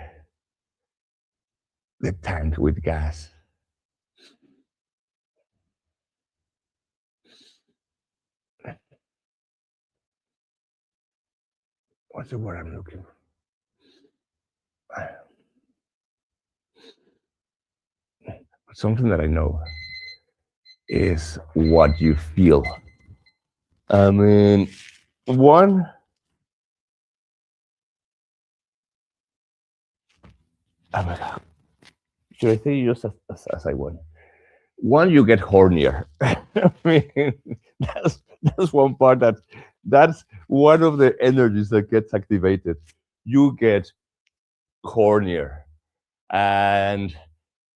tank with gas. What's the word I'm looking for? Something that I know is what you feel. I mean, one, should I say just as I want? One, you get hornier. I mean, that's one part that's one of the energies that gets activated. You get hornier, and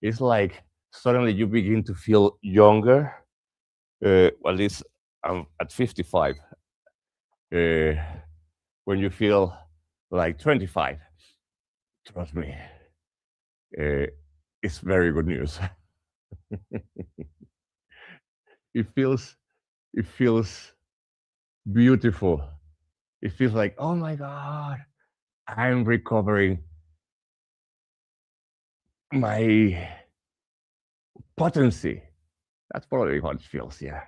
it's like suddenly you begin to feel younger. Well, at least I'm at 55. When you feel like 25, trust me, uh, it's very good news. it feels it feels beautiful it feels like, oh my God, I'm recovering my potency. That's probably how it feels, yeah.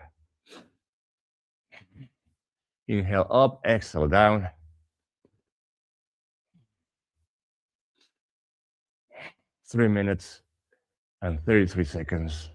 Inhale up, exhale down. 3 minutes and 33 seconds.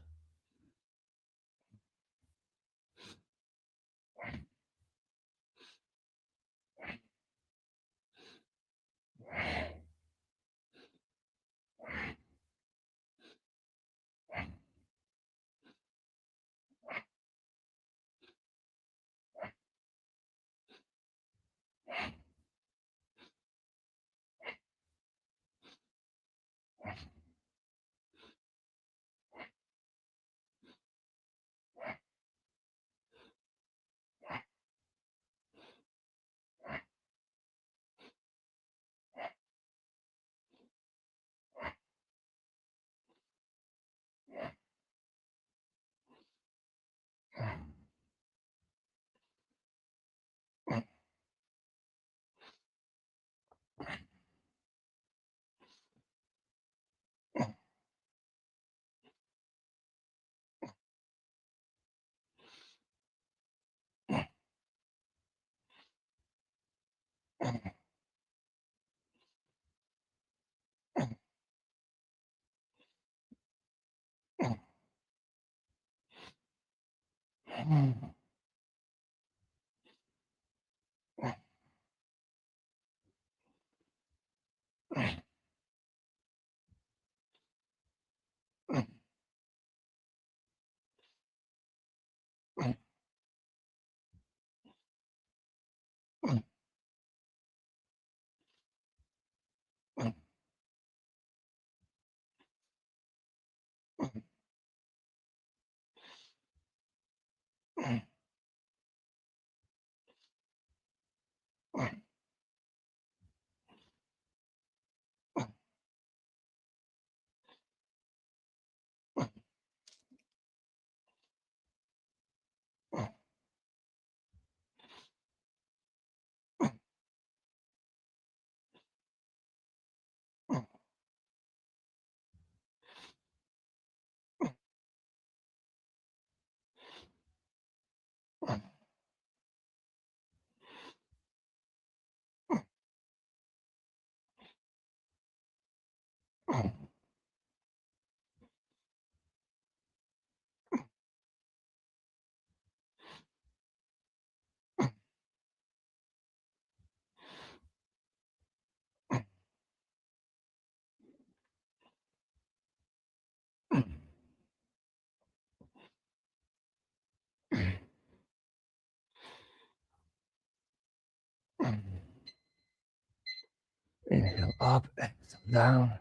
Inhale up, exhale down.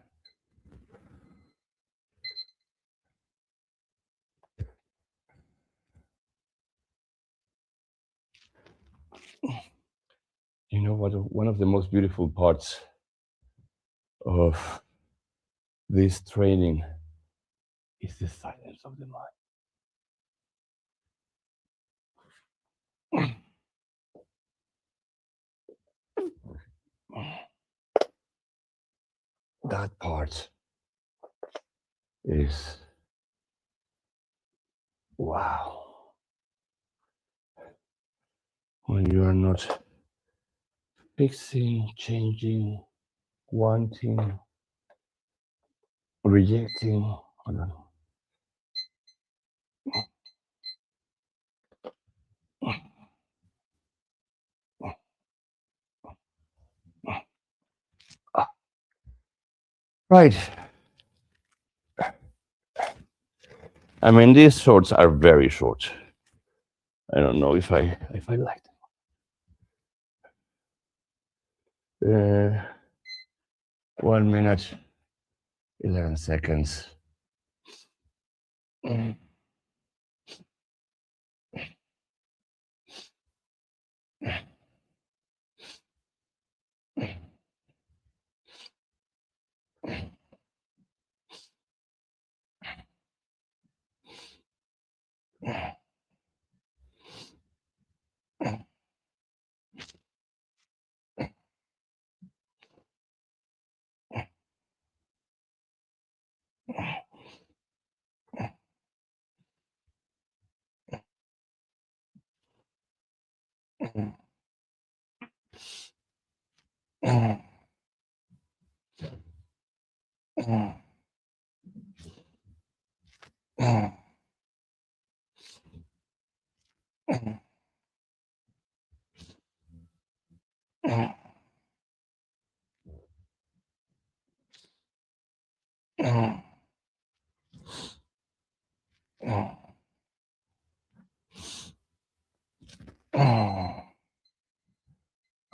You know what? One of the most beautiful parts of this training is the silence of the mind. That part is wow. When you are not fixing, changing, wanting, rejecting. Hold on. Right. I mean, these shorts are very short. I don't know if I like them. 1 minute, 11 seconds.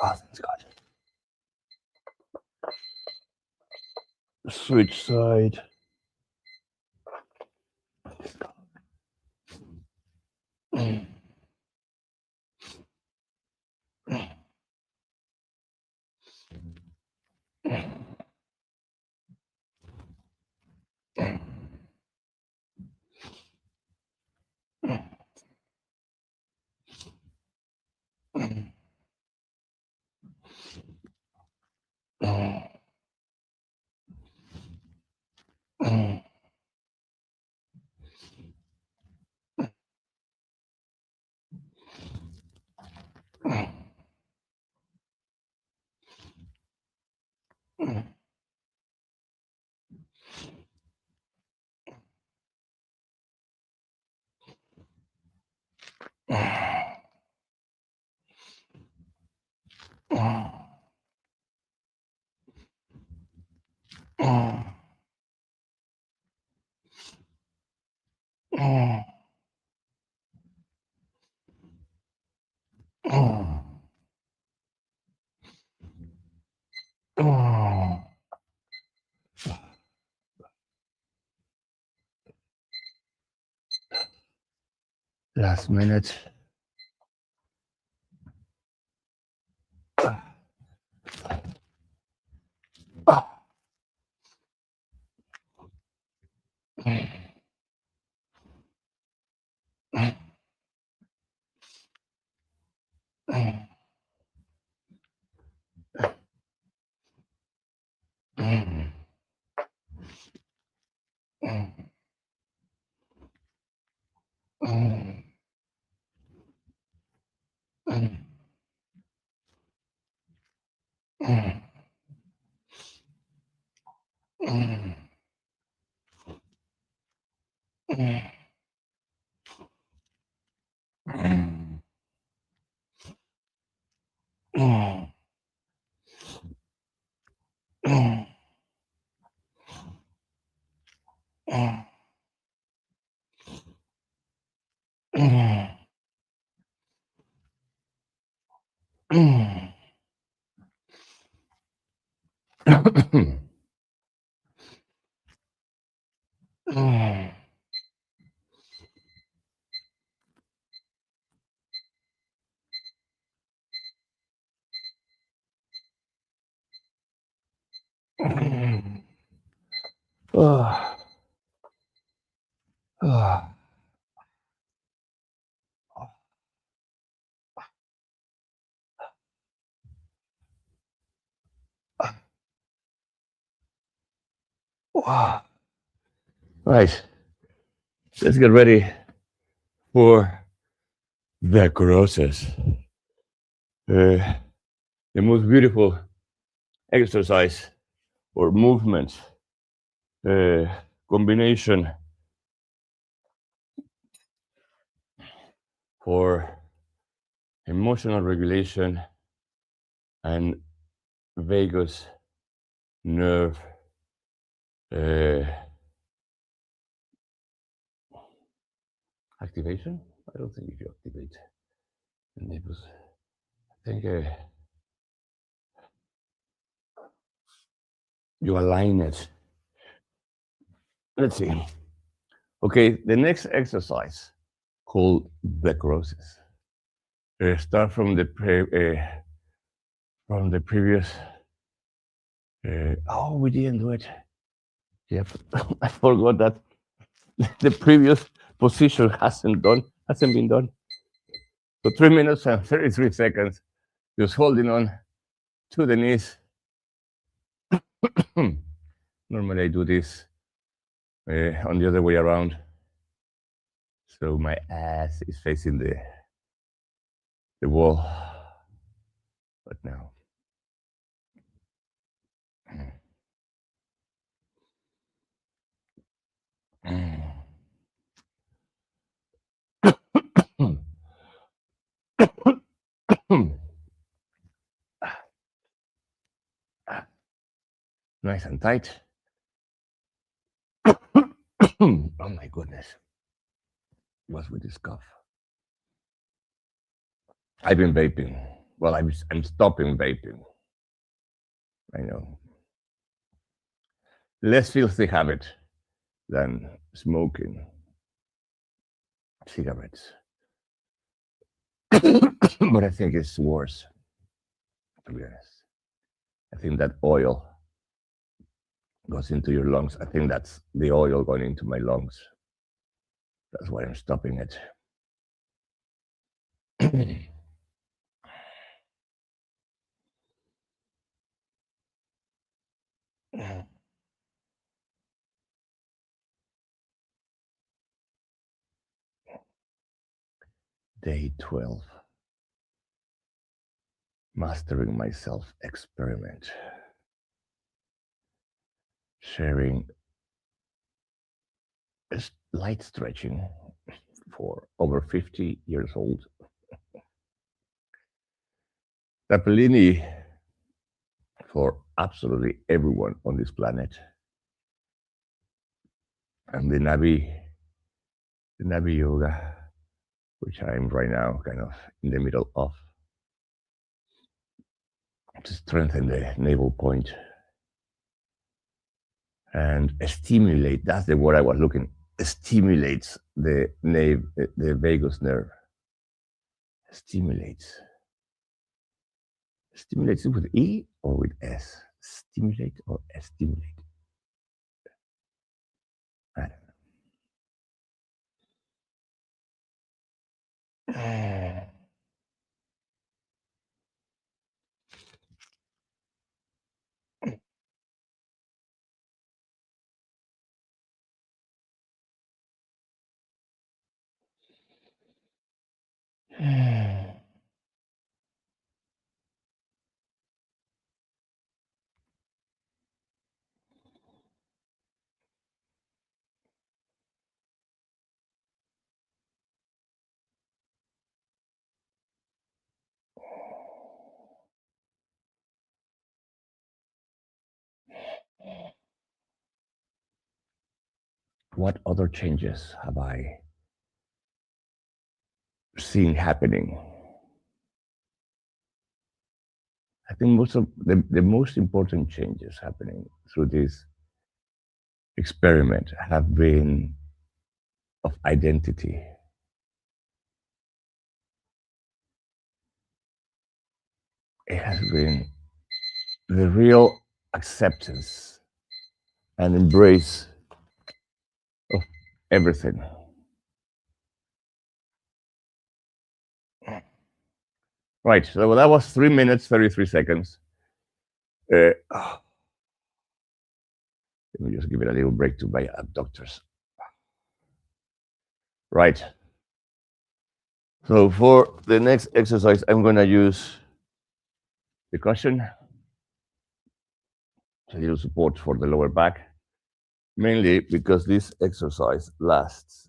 Ah, thanks God. Switch side. Last minute. Right. Let's get ready for the process. The most beautiful exercise or movement combination for emotional regulation and vagus nerve uh, activation. I don't think if you activate the nipples, I think you align it. Let's see. Okay, the next exercise called necrosis. Start from the previous. Oh, we didn't do it. Yep, I forgot that the previous position hasn't been done. So 3 minutes and 33 seconds, just holding on to the knees. Normally I do this on the other way around. So my ass is facing the wall. But now. Nice and tight. Oh my goodness. What's with this cough? I've been vaping. Well, I'm stopping vaping. I know. Less filthy habit than smoking cigarettes. But I think it's worse, to be honest. I think that oil goes into your lungs. I think that's the oil going into my lungs. That's why I'm stopping it. Day 12. Mastering myself experiment. Sharing light stretching for over 50 years old. Tappilini for absolutely everyone on this planet. And the Knabi yoga, which I'm right now kind of in the middle of, to strengthen the navel point and stimulate. That's the word I was looking. Stimulates the vagus nerve. Stimulates. Stimulates it with E or with S? Stimulate or stimulate? I don't know. What other changes have I seen happening? I think most of the most important changes happening through this experiment have been of identity. It has been the real acceptance and embrace of everything. Right, so that was 3 minutes, 33 seconds. Let me just give it a little break to my abductors. Right. So for the next exercise, I'm going to use the cushion, a little support for the lower back, mainly because this exercise lasts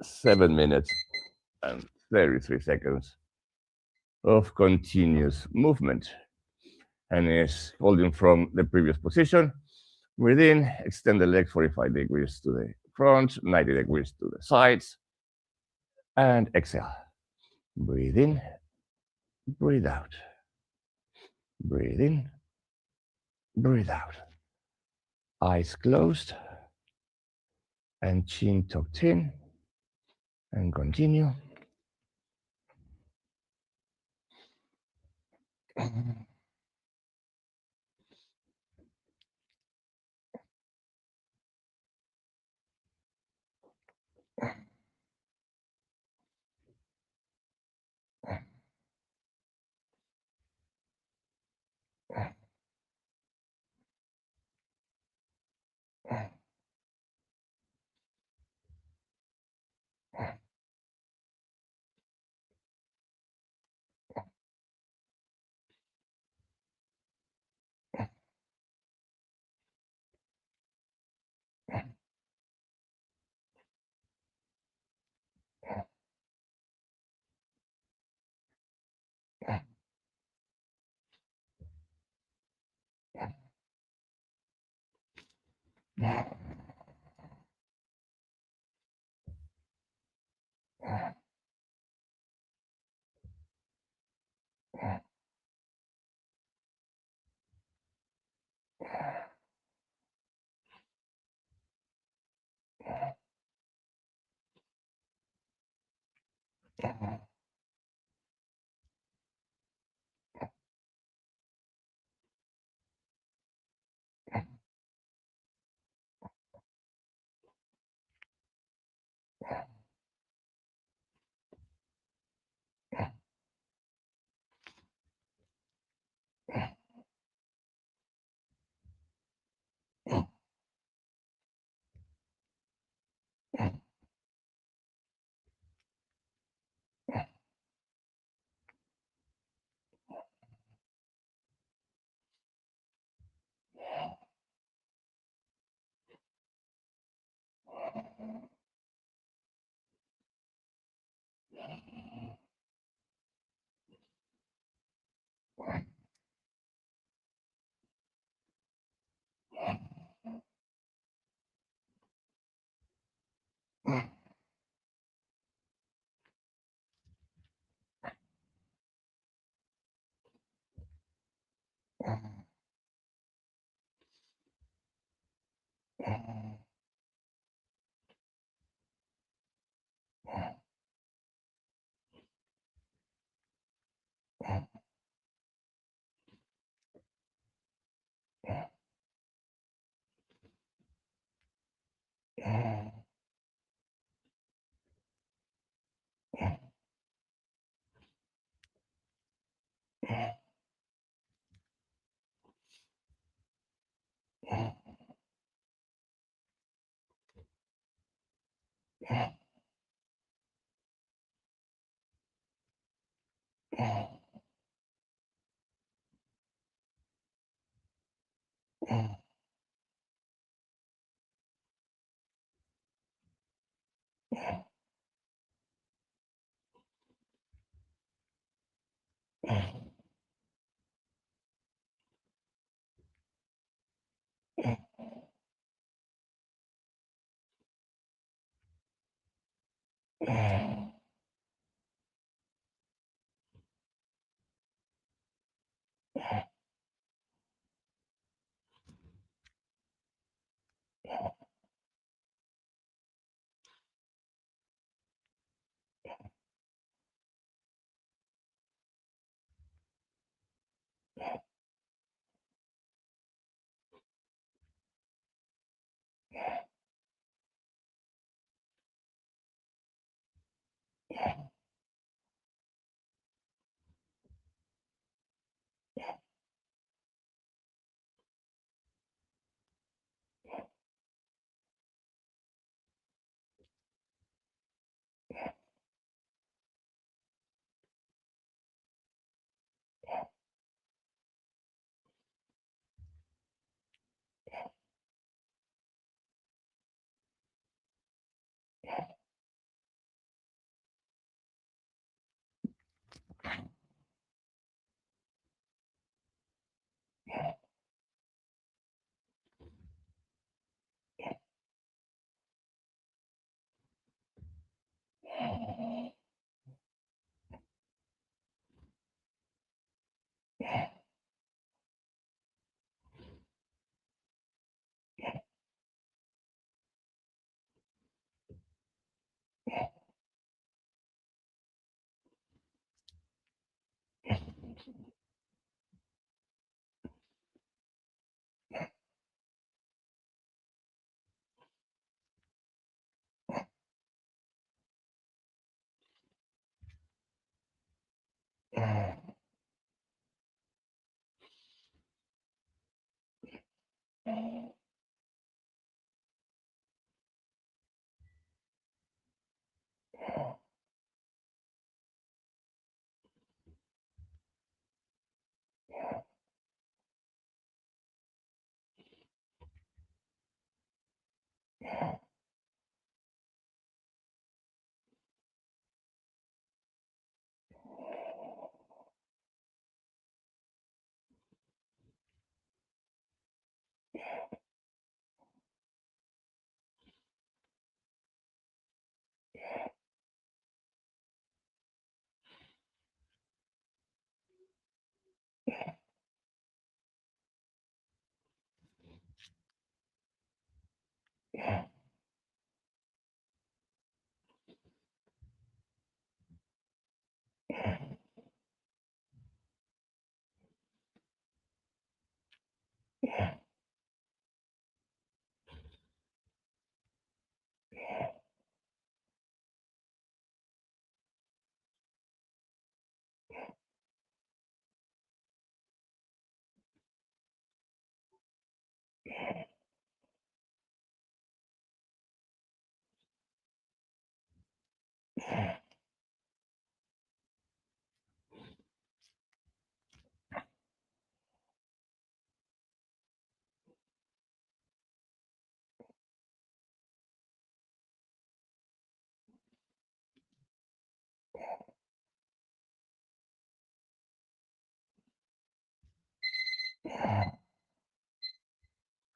7 minutes and 33 seconds of continuous movement, and is holding from the previous position. Breathe in, extend the legs 45 degrees to the front, 90 degrees to the sides, and exhale. Breathe in, breathe out. Breathe in, breathe out. Eyes closed and chin tucked in, and continue.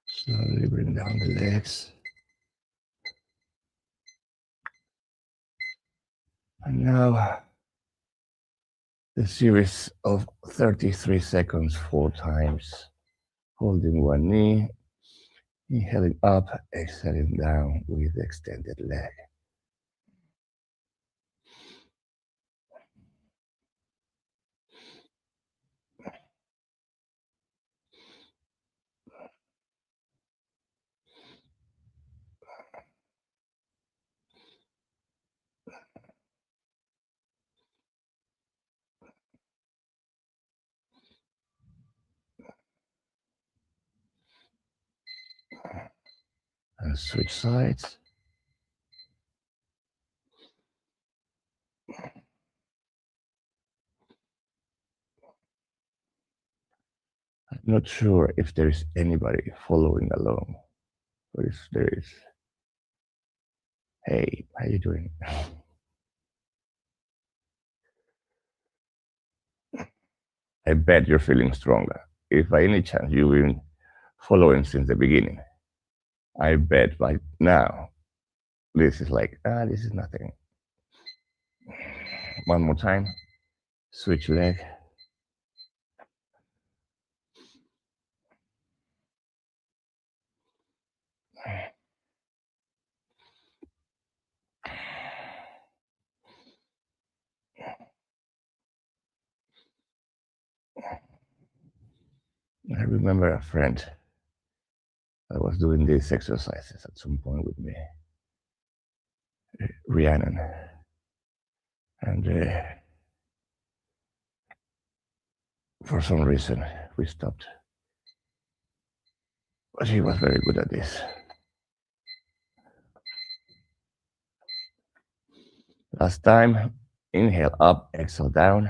Slowly bring down the legs. And now the series of 33 seconds 4 times. Holding one knee, inhaling up, exhaling down with the extended leg. And switch sides. I'm not sure if there is anybody following along, but if there is, hey, how you doing? I bet you're feeling stronger. If by any chance you've been following since the beginning, I bet by now this is like, this is nothing. One more time, switch leg. I remember a friend that was doing these exercises at some point with me, Rhiannon. And for some reason, we stopped. But she was very good at this. Last time, inhale up, exhale down.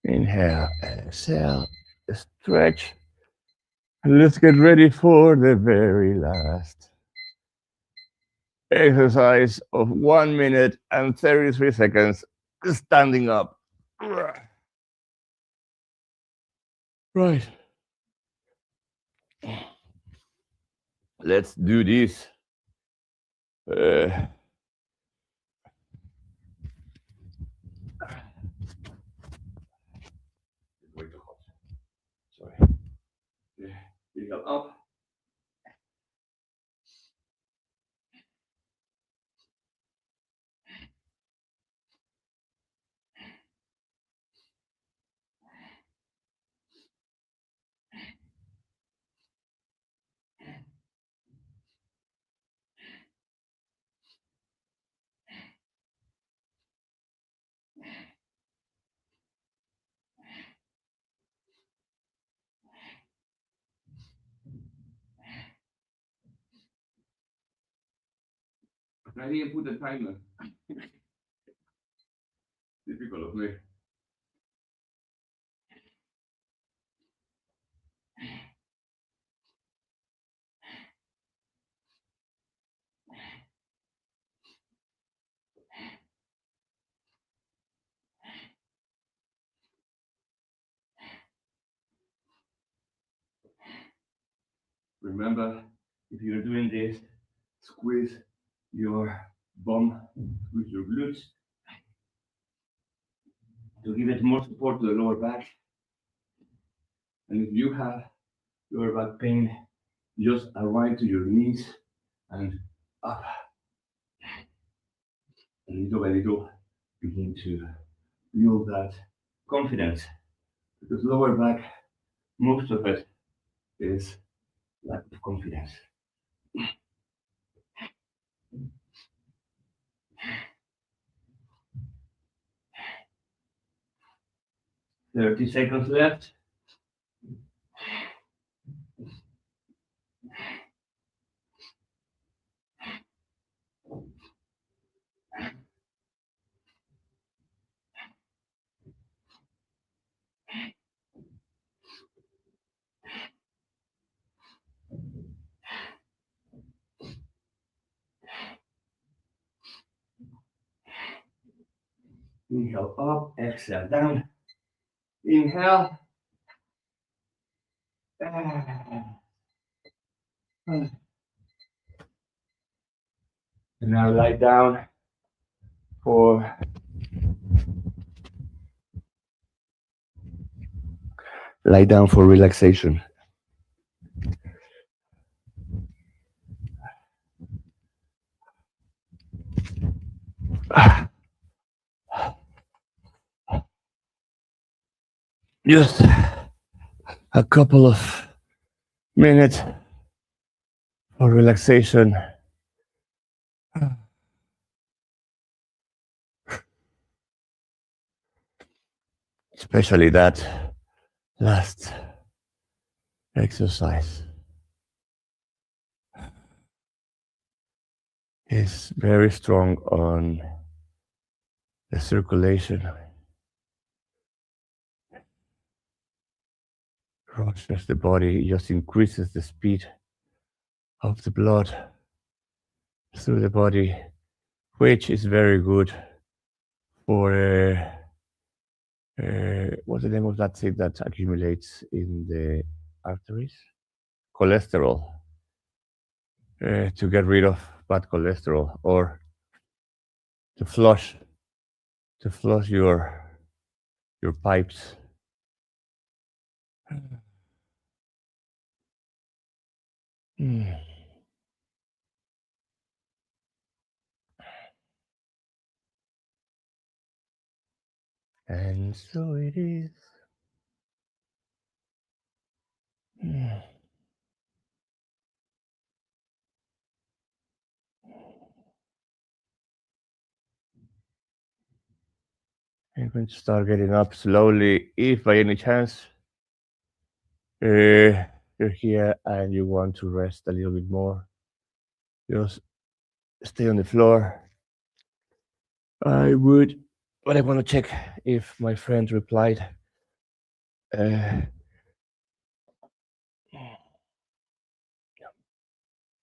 Inhale, exhale, stretch. Let's get ready for the very last exercise of 1 minute and 33 seconds standing up. Right. Let's do this. Way too hot. Sorry. Inhale up. I didn't put the timer. Typical of me. Remember, if you're doing this, squeeze your bum, squeeze your glutes to give it more support to the lower back. And if you have lower back pain, just arrive to your knees and up. And little by little, begin to build that confidence. Because lower back, most of it is lack of confidence. 30 seconds left. Inhale up, exhale down. Inhale. And now lie down for relaxation. Just a couple of minutes for relaxation. Especially that last exercise is very strong on the circulation. Rushes the body, just increases the speed of the blood through the body, which is very good for what's the name of that thing that accumulates in the arteries? Cholesterol. To get rid of bad cholesterol, or to flush your pipes. And so it is. I'm going to start getting up slowly. If by any chance you're here and you want to rest a little bit more, just stay on the floor. I would, but I want to check if my friend replied. He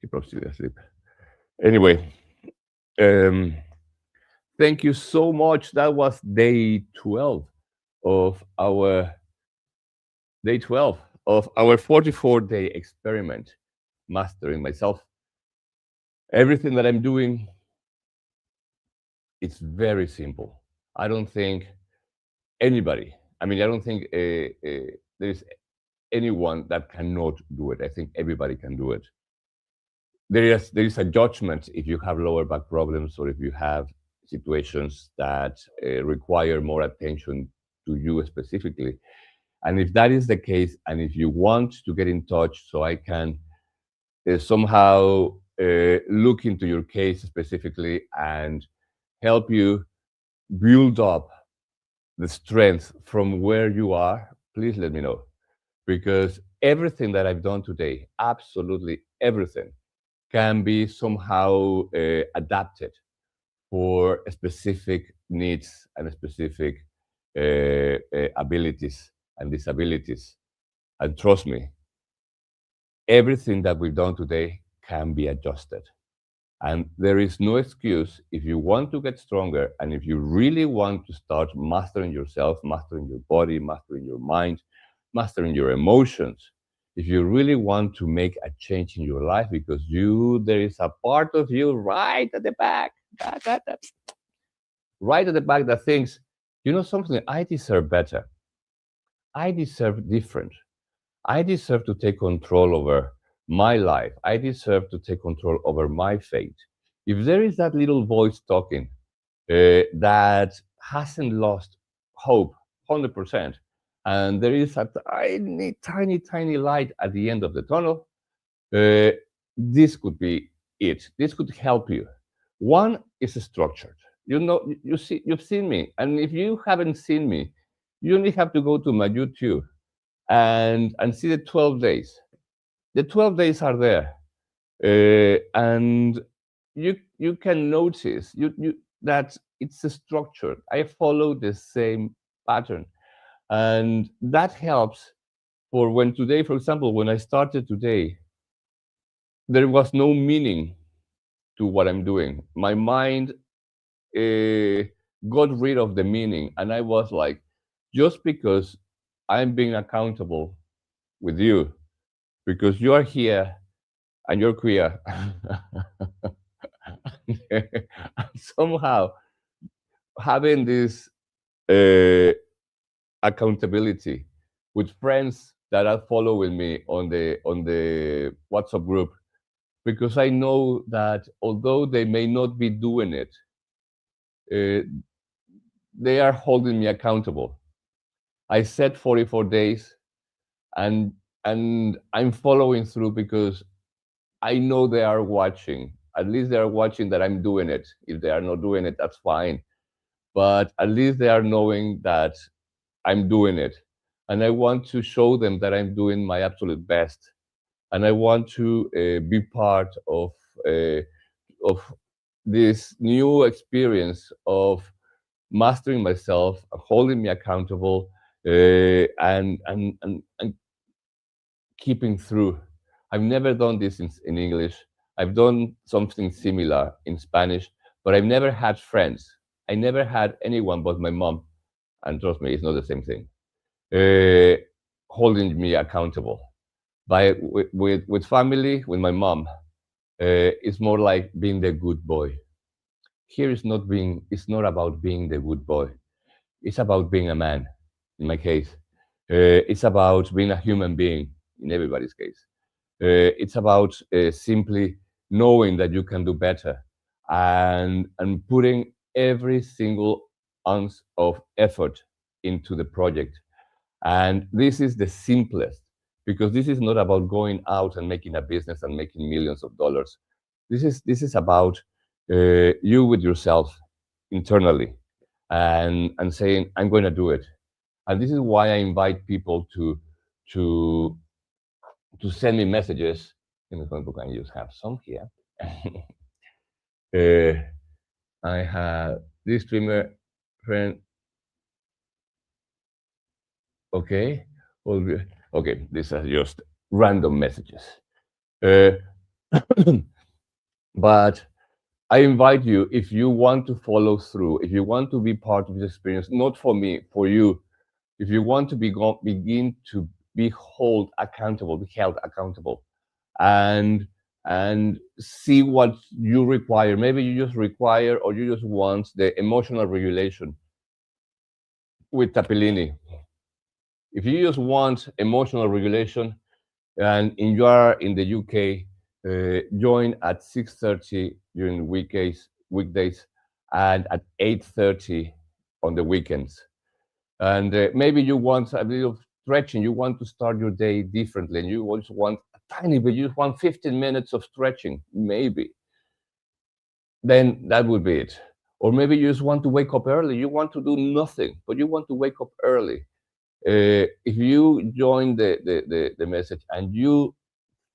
probably still asleep. Anyway, thank you so much. That was day 12 of our 44-day experiment, mastering myself. Everything that I'm doing, it's very simple. I don't think anybody, I don't think there's anyone that cannot do it. I think everybody can do it. There is a judgment if you have lower back problems or if you have situations that require more attention to you specifically. And if that is the case, and if you want to get in touch so I can somehow look into your case specifically and help you build up the strength from where you are, please let me know. Because everything that I've done today, absolutely everything, can be somehow adapted for specific needs and specific abilities and disabilities. And trust me, everything that we've done today can be adjusted. And there is no excuse if you want to get stronger and if you really want to start mastering yourself, mastering your body, mastering your mind, mastering your emotions. if you really want to make a change in your life, because there is a part of you right at the back, right at the back that thinks, you know something, I deserve better. I deserve different. I deserve to take control over my life. I deserve to take control over my fate. If there is that little voice talking that hasn't lost hope 100%, and there is a tiny, tiny, tiny light at the end of the tunnel, uh, this could be it. This could help you. One is structured. You know, you've seen me, and if you haven't seen me, you only have to go to my YouTube and see the 12 days. The 12 days are there, and you can notice that it's structured. I follow the same pattern, and that helps for when today, for example, when I started today, there was no meaning to what I'm doing. My mind uh, got rid of the meaning, and I was like, just because I'm being accountable with you, because you are here and you're queer, somehow having this uh, accountability with friends that are following me on the WhatsApp group, because I know that although they may not be doing it, uh, they are holding me accountable. I said 44 days, and I'm following through because I know they are watching. At least they are watching that I'm doing it. If they are not doing it, that's fine. But at least they are knowing that I'm doing it. And I want to show them that I'm doing my absolute best. And I want to be part uh, of this new experience of mastering myself, holding me accountable, and keeping through. I've never done this in English. I've done something similar in Spanish, but I've never had friends. I never had anyone but my mom, and trust me, it's not the same thing. Uh, Holding me accountable. With family, with my mom, it's more like being the good boy. Here is not being. It's not about being the good boy. It's about being a man. In my case, it's about being a human being. In everybody's case, it's about simply knowing that you can do better, and putting every single ounce of effort into the project. And this is the simplest, because this is not about going out and making a business and making millions of dollars. This is about you with yourself internally, and saying, I'm going to do it. And this is why I invite people to to send me messages. In the phone book, I just have some here. uh, I have this streamer friend. Okay, okay. These are just random messages. Uh, but I invite you, if you want to follow through, if you want to be part of this experience, not for me, for you, if you want to begin to be held accountable, and see what you require. Maybe you just require, or you just want the emotional regulation with Tappilini. If you just want emotional regulation, and you are in the UK, join at 6:30 during weekdays, and at 8:30 on the weekends. And maybe you want a little stretching. You want to start your day differently, and you just want a tiny bit. You just want 15 minutes of stretching, maybe. Then that would be it. Or maybe you just want to wake up early. You want to do nothing, but you want to wake up early. If you join the message and you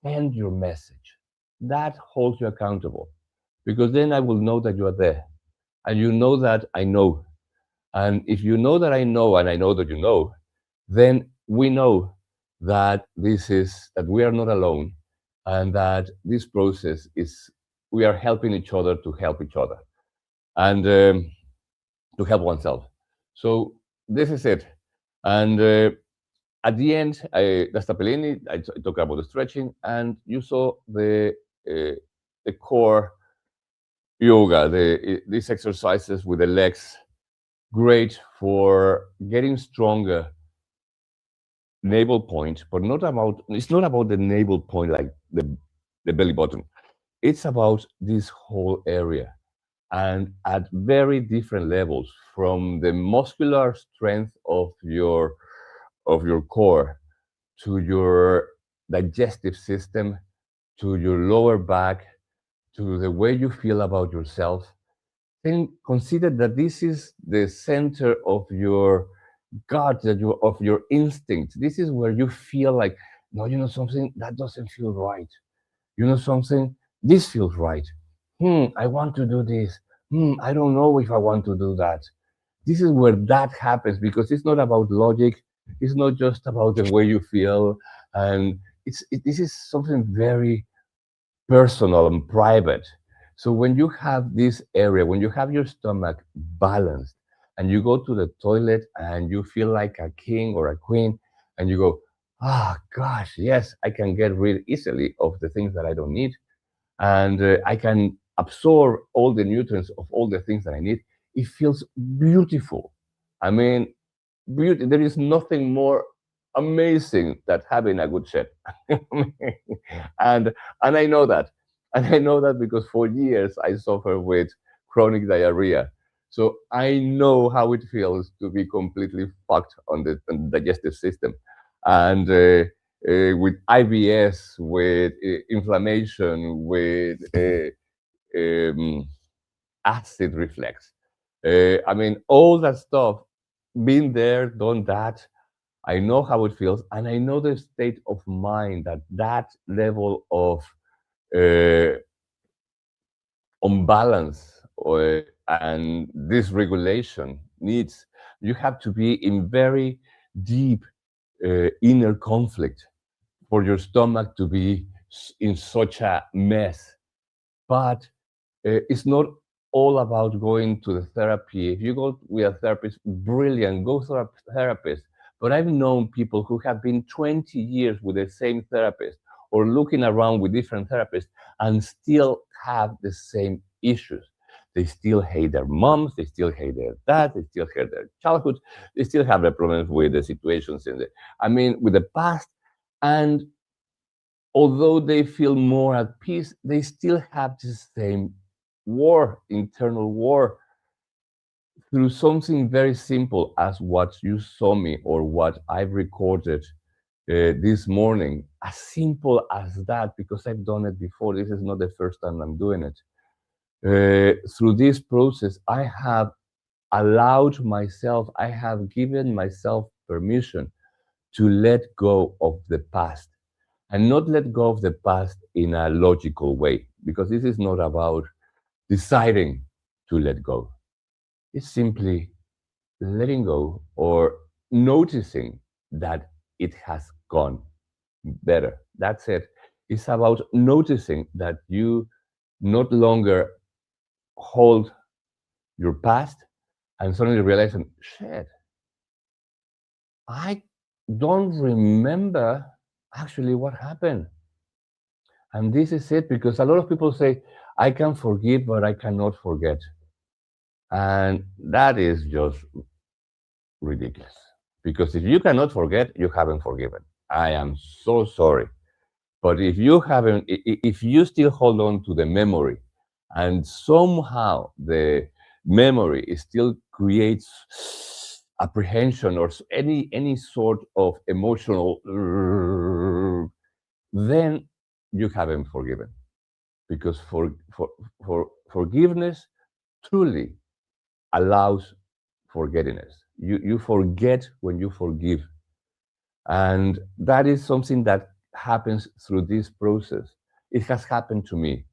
end your message, that holds you accountable, because then I will know that you are there, and you know that I know. And if you know that I know, and I know that you know, then we know that that we are not alone, and that this process is, we are helping each other to help each other, and to help oneself. So this is it. And at the end, that's Tappilini. I talk about the stretching, and you saw uh, the core yoga, these exercises with the legs, great for getting stronger navel point, but not about it's not about the navel point like the belly button. It's about this whole area and at very different levels from the muscular strength of your core to your digestive system to your lower back to the way you feel about yourself. Then consider that this is the center of your gut, of your instinct. This is where you feel like, no, you know something that doesn't feel right. You know something, this feels right. I want to do this. I don't know if I want to do that. This is where that happens because it's not about logic. It's not just about the way you feel, and this is something very personal and private. So when you have this area, when you have your stomach balanced, and you go to the toilet and you feel like a king or a queen, and you go, gosh, yes, I can get rid easily of the things that I don't need, and I can absorb all the nutrients of all the things that I need. It feels beautiful. I mean, beauty. There is nothing more amazing than having a good shit. and and I know that. And I know that because for years I suffered with chronic diarrhea. So I know how it feels to be completely fucked on the digestive system. And with IBS, with inflammation, with um, acid reflex. I mean, all that stuff, been there, done that. I know how it feels, and I know the state of mind that that level of uh, unbalance and dysregulation needs. You have to be in very deep inner conflict for your stomach to be in such a mess. But it's not all about going to the therapy. If you go with a therapist, brilliant, go to a therapist. But I've known people who have been 20 years with the same therapist or looking around with different therapists and still have the same issues. They still hate their moms, they still hate their dad, they still hate their childhood, they still have the problems with the situations with the past. And although they feel more at peace, they still have the same war, internal war, through something very simple as what you saw me or what I've recorded this morning. As simple as that, because I've done it before. This is not the first time I'm doing it. Through this process, I have allowed myself, I have given myself permission to let go of the past and not let go of the past in a logical way, because this is not about deciding to let go. It's simply letting go or noticing that it has gone better. That's it. It's about noticing that you not longer hold your past and suddenly realizing, shit, I don't remember actually what happened. And this is it, because a lot of people say, I can forgive, but I cannot forget. And that is just ridiculous. Because if you cannot forget, you haven't forgiven. I am so sorry. But if you haven't, if you still hold on to the memory and somehow the memory still creates apprehension or any sort of emotional, then you haven't forgiven. Because for forgiveness truly allows forgettingness. You forget when you forgive, and that is something that happens through this process. It has happened to me.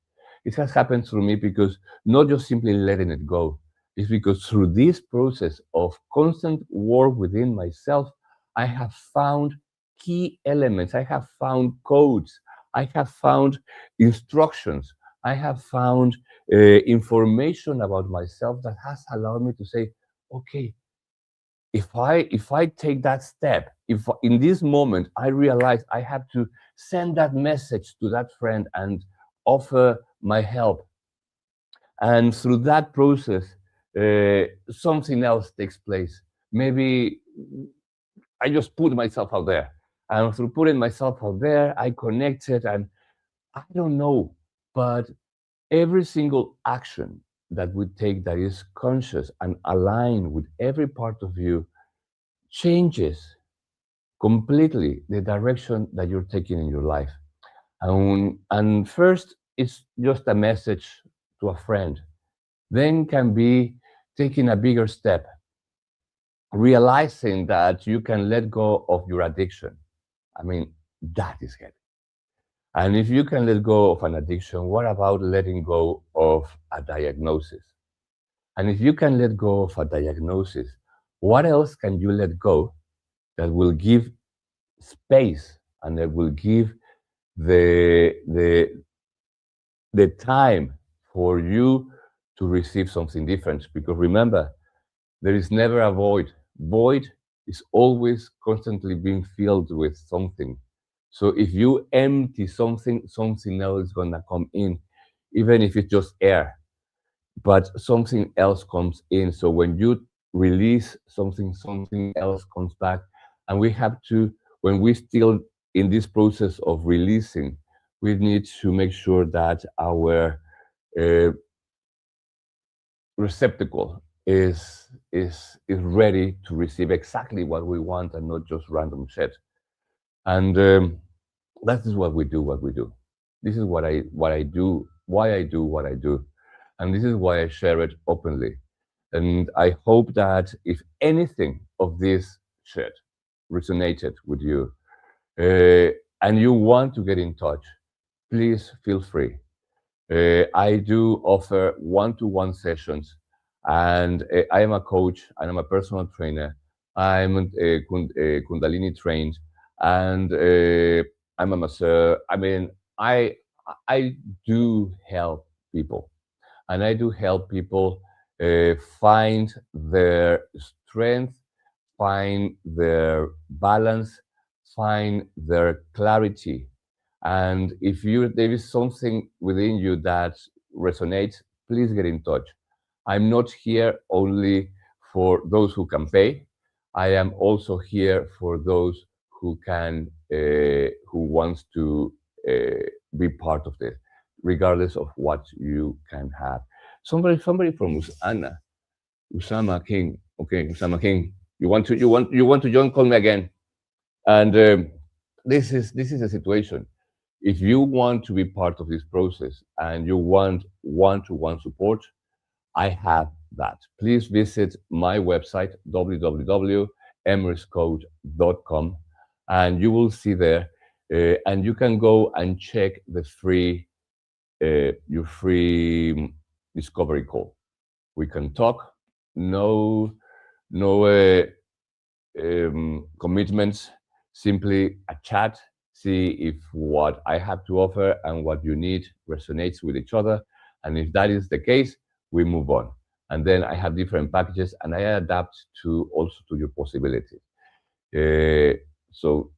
It has happened through me because not just simply letting it go. It's because through this process of constant work within myself, I have found key elements. I have found codes. I have found instructions. I have found information about myself that has allowed me to say, okay, if I take that step, if in this moment I realize I have to send that message to that friend and offer my help, and through that process, something else takes place. Maybe I just put myself out there, and through putting myself out there, I connected, and I don't know, but every single action that we take that is conscious and aligned with every part of you changes completely the direction that you're taking in your life. And first, it's just a message to a friend. Then can be taking a bigger step, realizing that you can let go of your addiction. I mean, that is heavy. And if you can let go of an addiction, what about letting go of a diagnosis? And if you can let go of a diagnosis, what else can you let go that will give space and that will give the the the time for you to receive something different? Because remember, there is never a void. Void is always constantly being filled with something. So if you empty something, something else is gonna come in, even if it's just air, but something else comes in. So when you release something, something else comes back. And we have to, when we still in this process of releasing, we need to make sure that our uh, receptacle is ready to receive exactly what we want and not just random shit. And that is what we do. What we do. This is what I do. Why I do what I do, and this is why I share it openly. And I hope that if anything of this shit resonated with you, uh, and you want to get in touch, please feel free. I do offer one-to-one sessions, and I am a coach and I'm a personal trainer. I'm Kundalini trained, and I'm a masseur. I mean, I do help people, and I do help people find their strength, find their balance, find their clarity. And if there is something within you that resonates, please get in touch. I'm not here only for those who can pay. I am also here for those who wants to be part of this, regardless of what you can have. Somebody from Usana, Usama King. Okay, Usama King. You want to join? Call me again. And this is a situation. If you want to be part of this process and you want one-to-one support, I have that. Please visit my website, www.emriscode.com, and you will see there, and you can go and check your free discovery call. We can talk. No commitments, simply a chat, see if what I have to offer and what you need resonates with each other. And if that is the case, we move on. And then I have different packages and I adapt to also to your possibilities. So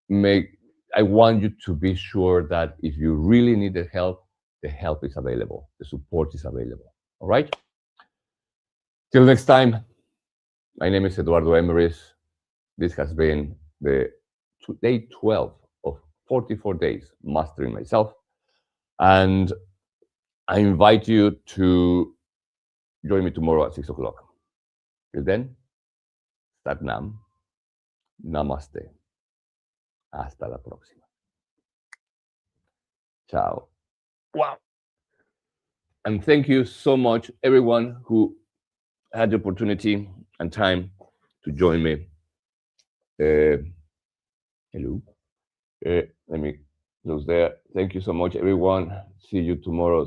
make I want you to be sure that if you really need the help is available, the support is available. All right? Till next time, my name is Eduardo Emris. This has been the day 12 of 44 days mastering myself. And I invite you to join me tomorrow at 6 o'clock. Till then, Satnam, Namaste. Hasta la próxima. Ciao. Wow. And thank you so much, everyone who had the opportunity and time to join me. Hello. Let me close there. Thank you so much, everyone. See you tomorrow.